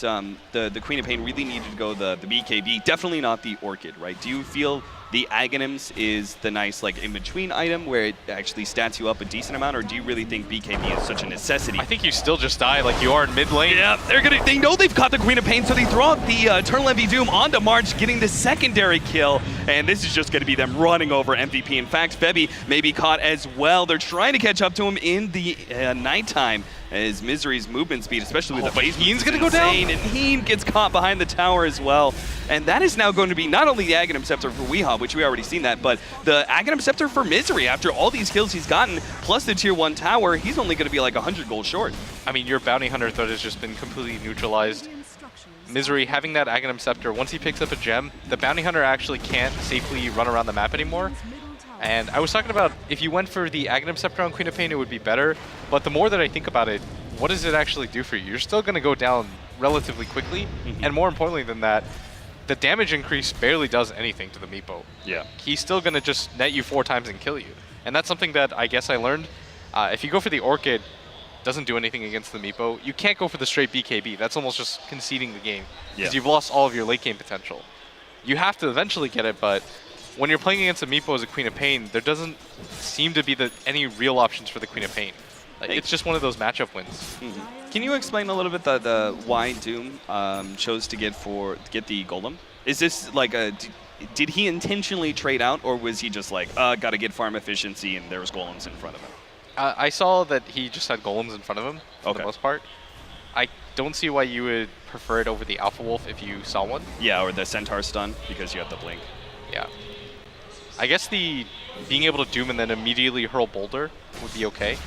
Speaker 4: the Queen of Pain really needed to go the BKB, definitely not the Orchid, right? Do you feel the Aghanims is the nice like in-between item where it actually stats you up a decent amount, or do you really think BKB is such a necessity?
Speaker 5: I think you still just die like you are in mid lane.
Speaker 4: Yeah, they know they've caught the Queen of Pain, so they throw out the Eternal Envy Doom onto March, getting the secondary kill, and this is just going to be them running over MVP. In fact, Febby may be caught as well. They're trying to catch up to him in the nighttime, as Misery's movement speed, especially with the phase,
Speaker 5: Heen's going to go down?
Speaker 4: and Heen gets caught behind the tower as well. And that is now going to be not only the Aghanim Scepter for Weeha, which we already seen that, but the Aghanim Scepter for Misery. After all these kills he's gotten, plus the tier 1 tower, he's only going to be like 100 gold short.
Speaker 5: I mean, your Bounty Hunter threat has just been completely neutralized. Misery having that Aghanim Scepter, once he picks up a gem, the Bounty Hunter actually can't safely run around the map anymore. And I was talking about if you went for the Aghanim Scepter on Queen of Pain, it would be better. But the more that I think about it, what does it actually do for you? You're still going to go down relatively quickly. And more importantly than that, the damage increase barely does anything to the Meepo.
Speaker 4: Yeah.
Speaker 5: He's still going to just net you 4 times and kill you. And that's something that I guess I learned. If you go for the Orchid, doesn't do anything against the Meepo. You can't go for the straight BKB. That's almost just conceding the game. Because you've lost all of your late game potential. You have to eventually get it, but when you're playing against a Meepo as a Queen of Pain, there doesn't seem to be any real options for the Queen of Pain. Like, it's just one of those matchup wins.
Speaker 4: Can you explain a little bit the why Doom chose to get the Golem? Is this like did he intentionally trade out, or was he just like, got to get farm efficiency and there was Golems in front of him?
Speaker 5: I saw that he just had Golems in front of him for the most part. I don't see why you would prefer it over the Alpha Wolf if you saw one.
Speaker 4: Yeah, or the Centaur stun because you have the blink.
Speaker 5: Yeah. I guess the being able to Doom and then immediately hurl Boulder would be okay.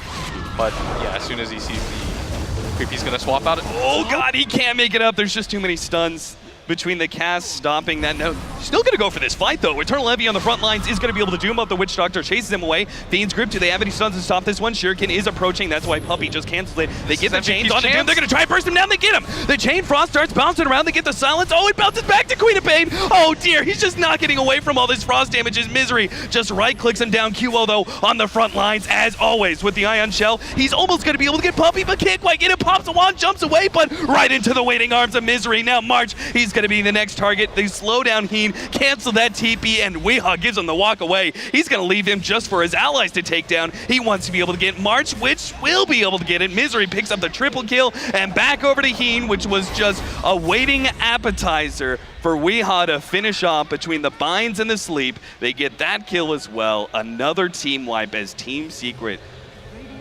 Speaker 5: But yeah, as soon as he sees the creep, he's going to swap out.
Speaker 4: Oh god, he can't make it up. There's just too many stuns. between the cast stopping that note. Still going to go for this fight, though. Eternal Envy on the front lines is going to be able to doom up the Witch Doctor, chases him away. Fiend's Grip, do they have any stuns to stop this one? Shuriken is approaching, that's why Puppey just canceled it. They get the chains on the Doom, they're going to try and burst him down, they get him! The Chain Frost starts bouncing around, they get the silence. Oh, it bounces back to Queen of Pain! Oh dear, he's just not getting away from all this frost damage. His Misery just right-clicks him down. QO, though, on the front lines, as always, with the Ion Shell. He's almost going to be able to get Puppey, but can't quite get it. Pops a wand, jumps away, but right into the waiting arms of Misery. Now March, he's going to be the next target. They slow down Heen, cancel that TP, and Weehaw gives him the walk away. He's going to leave him just for his allies to take down. He wants to be able to get March, which will be able to get it. Misery picks up the triple kill, and back over to Heen, which was just a waiting appetizer for Weehaw to finish off between the binds and the sleep. They get that kill as well. Another team wipe as Team Secret.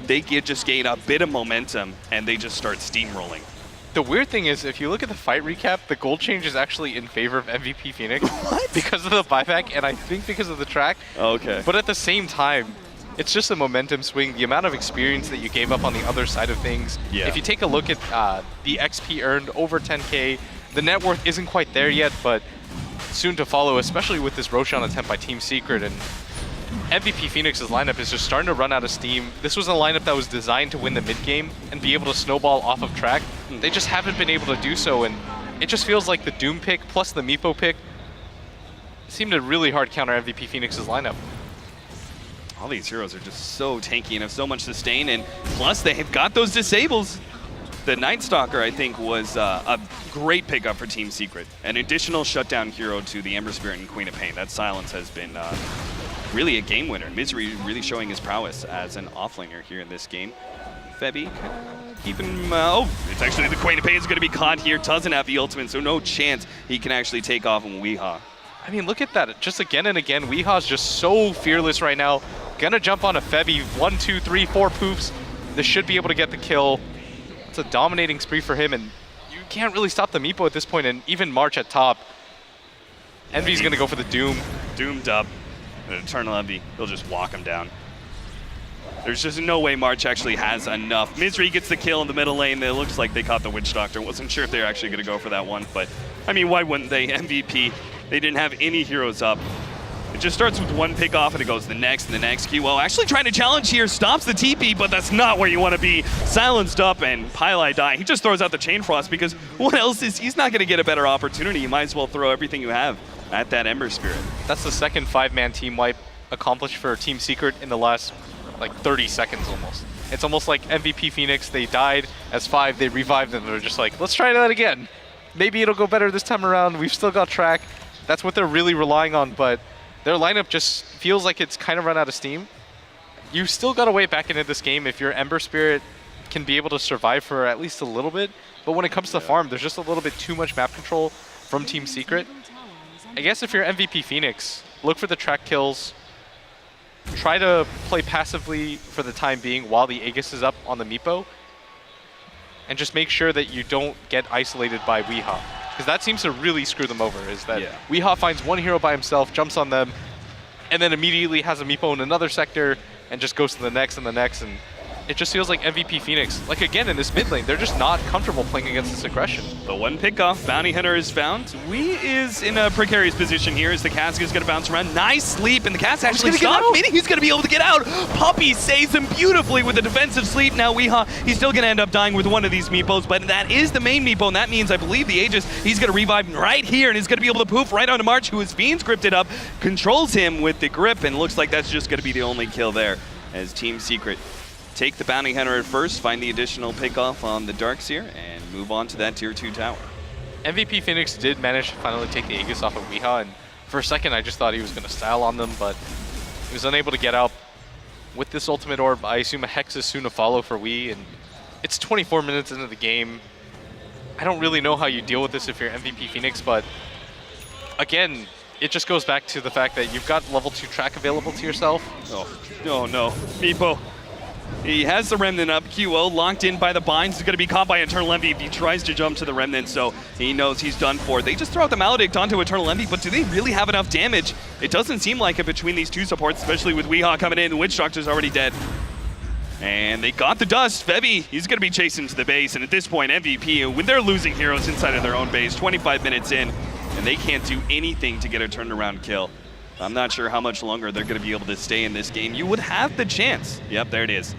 Speaker 4: They just gain a bit of momentum, and they just start steamrolling.
Speaker 5: The weird thing is, if you look at the fight recap, the gold change is actually in favor of MVP Phoenix. What? Because of the buyback, and I think because of the track.
Speaker 4: Okay.
Speaker 5: But at the same time, it's just a momentum swing. The amount of experience that you gave up on the other side of things.
Speaker 4: Yeah.
Speaker 5: If you take a look at the XP earned, over 10K, the net worth isn't quite there yet, but soon to follow, especially with this Roshan attempt by Team Secret. And MVP Phoenix's lineup is just starting to run out of steam. This was a lineup that was designed to win the mid game and be able to snowball off of track. They just haven't been able to do so, and it just feels like the Doom pick plus the Meepo pick seemed to really hard counter MVP Phoenix's lineup.
Speaker 4: All these heroes are just so tanky and have so much sustain, and plus they've got those disables. The Night Stalker, I think, was a great pickup for Team Secret. An additional shutdown hero to the Ember Spirit and Queen of Pain. That silence has been really a game winner. Misery really showing his prowess as an offlaner here in this game. Febby keeping him, oh, it's actually the Queen of Pain is going to be caught here. Doesn't have the ultimate, so no chance he can actually take off on Weehaw.
Speaker 5: I mean, look at that. Just again and again, Weehaw's just so fearless right now. Gonna jump on a Febby. 1, 2, 3, 4 poofs. This should be able to get the kill. It's a dominating spree for him, and you can't really stop the Meepo at this point, and even March at top. Envy's gonna go for the Doom.
Speaker 4: Doomed up. An Eternal Envy, he'll just walk him down. There's just no way March actually has enough. Misery gets the kill in the middle lane. It looks like they caught the Witch Doctor. Wasn't sure if they were actually going to go for that one, but I mean, why wouldn't they? MVP, they didn't have any heroes up. It just starts with one pick off and it goes the next and the next. QO actually trying to challenge here, stops the TP, but that's not where you want to be. Silenced up and Pylai die. He just throws out the Chain Frost because what else is, he's not going to get a better opportunity. You might as well throw everything you have at that Ember Spirit.
Speaker 5: That's the second 5-man team wipe accomplished for Team Secret in the last like 30 seconds almost. It's almost like MVP Phoenix, they died as 5, they revived and they're just like, let's try that again. Maybe it'll go better this time around. We've still got track. That's what they're really relying on, but their lineup just feels like it's kind of run out of steam. You still got to wait back into this game if your Ember Spirit can be able to survive for at least a little bit, but when it comes to farm, there's just a little bit too much map control from Team Secret. I guess if you're MVP Phoenix, look for the track kills. Try to play passively for the time being while the Aegis is up on the Meepo. And just make sure that you don't get isolated by Weehaw. Because that seems to really screw them over, is that Weehaw finds one hero by himself, jumps on them, and then immediately has a Meepo in another sector, and just goes to the next and the next. And it just feels like MVP Phoenix, like again in this mid lane, they're just not comfortable playing against this aggression.
Speaker 4: The one pick off, Bounty Hunter is found. Wee is in a precarious position here as the cask is going to bounce around. Nice sleep, and the cask actually stops, meaning he's going to be able to get out. Puppey saves him beautifully with a defensive sleep. Now Weehaw, he's still going to end up dying with one of these Meepos, but that is the main Meepo, and that means, I believe, the Aegis, he's going to revive right here, and he's going to be able to poof right onto March, who is Fiend's gripped it up, controls him with the grip, and looks like that's just going to be the only kill there as Team Secret take the Bounty Hunter at first, find the additional pickoff on the Darkseer, and move on to that Tier 2 tower.
Speaker 5: MVP Phoenix did manage to finally take the Aegis off of Weehaw, and for a second I just thought he was going to style on them, but he was unable to get out. With this ultimate orb, I assume a Hex is soon to follow for Wee, and it's 24 minutes into the game. I don't really know how you deal with this if you're MVP Phoenix, but again, it just goes back to the fact that you've got level 2 track available to yourself.
Speaker 4: Oh no, Meepo. He has the Remnant up. QO locked in by the binds. He's going to be caught by Eternal Envy if he tries to jump to the Remnant, so he knows he's done for. They just throw out the Maledict onto Eternal Envy, but do they really have enough damage? It doesn't seem like it between these two supports, especially with Weehaw coming in. The Witch Doctor's already dead. And they got the dust. Febby, he's going to be chasing to the base. And at this point, MVP, when they're losing heroes inside of their own base, 25 minutes in, and they can't do anything to get a turnaround kill. I'm not sure how much longer they're going to be able to stay in this game. You would have the chance. Yep, there it is.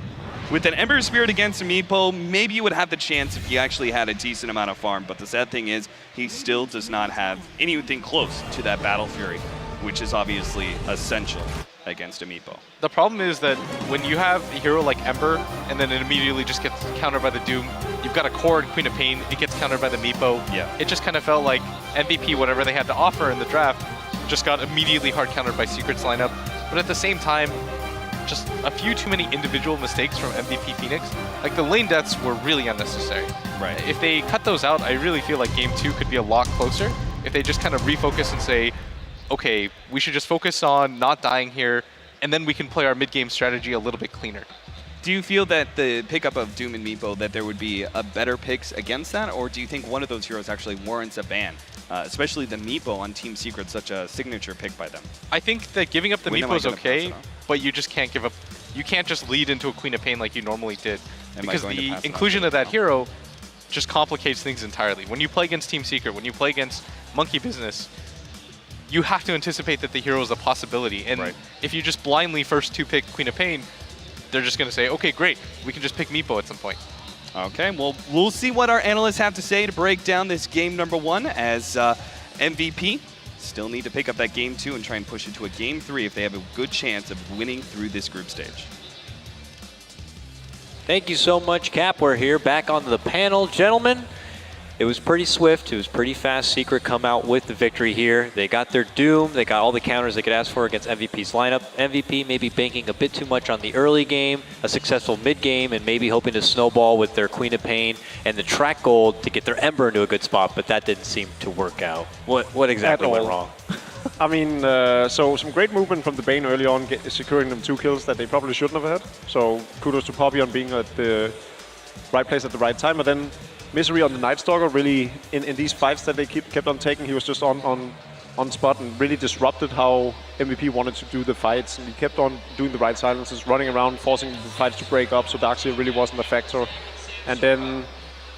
Speaker 4: With an Ember Spirit against a Meepo, maybe you would have the chance if you actually had a decent amount of farm. But the sad thing is, he still does not have anything close to that Battle Fury, which is obviously essential against a Meepo.
Speaker 5: The problem is that when you have a hero like Ember, and then it immediately just gets countered by the Doom, you've got a core and Queen of Pain, it gets countered by the Meepo.
Speaker 4: Yeah.
Speaker 5: It just kind of felt like MVP, whatever they had to offer in the draft, just got immediately hard countered by Secret's lineup. But at the same time, just a few too many individual mistakes from MVP Phoenix. Like the lane deaths were really unnecessary.
Speaker 4: Right.
Speaker 5: If they cut those out, I really feel like game 2 could be a lot closer. If they just kind of refocus and say, okay, we should just focus on not dying here, and then we can play our mid-game strategy a little bit cleaner.
Speaker 4: Do you feel that the pickup of Doom and Meepo, that there would be a better picks against that, or do you think one of those heroes actually warrants a ban? Especially the Meepo on Team Secret, such a signature pick by them.
Speaker 5: I think that giving up the Meepo is okay, but you just can't give up. You can't just lead into a Queen of Pain like you normally did, because the inclusion of that hero just complicates things entirely. When you play against Team Secret, when you play against Monkey Business, you have to anticipate that the hero is a possibility. And if you just blindly first 2-pick Queen of Pain, they're just going to say, okay, great, we can just pick Meepo at some point.
Speaker 4: Okay, well, we'll see what our analysts have to say to break down this game number 1 as MVP still need to pick up that game 2 and try and push it to a game 3 if they have a good chance of winning through this group stage.
Speaker 1: Thank you so much, Cap. We're here back on the panel. Gentlemen, it was pretty swift. It was pretty fast. Secret come out with the victory here. They got their Doom. They got all the counters they could ask for against MVP's lineup. MVP maybe banking a bit too much on the early game, a successful mid-game, and maybe hoping to snowball with their Queen of Pain and the track gold to get their Ember into a good spot, but that didn't seem to work out. What exactly went wrong?
Speaker 2: I mean, so some great movement from the Bane early on, securing them 2 kills that they probably shouldn't have had. So kudos to Poppy on being at the right place at the right time. But then Misery on the Night Stalker really, in these fights that they kept on taking, he was just on spot and really disrupted how MVP wanted to do the fights. And he kept on doing the right silences, running around, forcing the fights to break up, so Darkseer really wasn't a factor. And then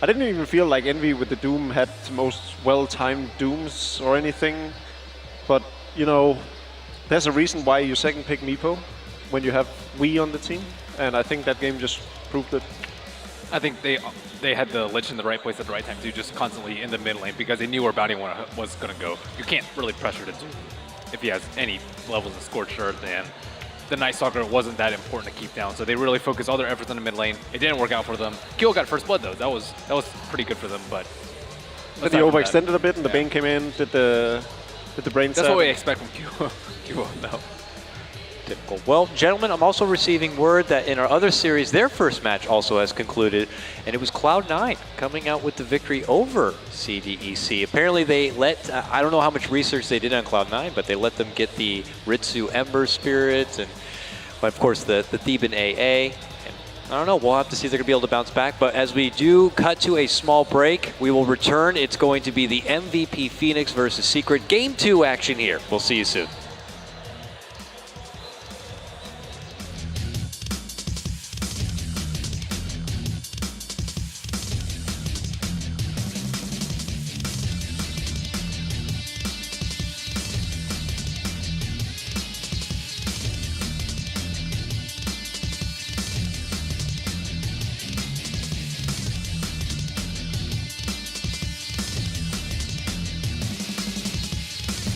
Speaker 2: I didn't even feel like Envy with the Doom had the most well-timed Dooms or anything. But, you know, there's a reason why you second pick Meepo when you have Wii on the team. And I think that game just proved it.
Speaker 3: I think they had the Lich in the right place at the right time too, just constantly in the mid lane because they knew where Bounty was going to go. You can't really pressure it if he has any levels of Scorched Earth, and the Night Stalker wasn't that important to keep down. So they really focused all their efforts in the mid lane. It didn't work out for them. Kyo got first blood though. That was pretty good for them, but
Speaker 2: they overextended a bit, and the Bane came in, did the brain set.
Speaker 3: That's what we expect from Kyo now.
Speaker 1: Typical. Well, gentlemen, I'm also receiving word that in our other series, their first match also has concluded, and it was Cloud9 coming out with the victory over CDEC. Apparently they let, I don't know how much research they did on Cloud9, but they let them get the Ritsu Ember Spirits and, of course, the Theban AA. And I don't know, we'll have to see if they're going to be able to bounce back. But as we do cut to a small break, we will return. It's going to be the MVP Phoenix versus Secret Game 2 action here. We'll see you soon.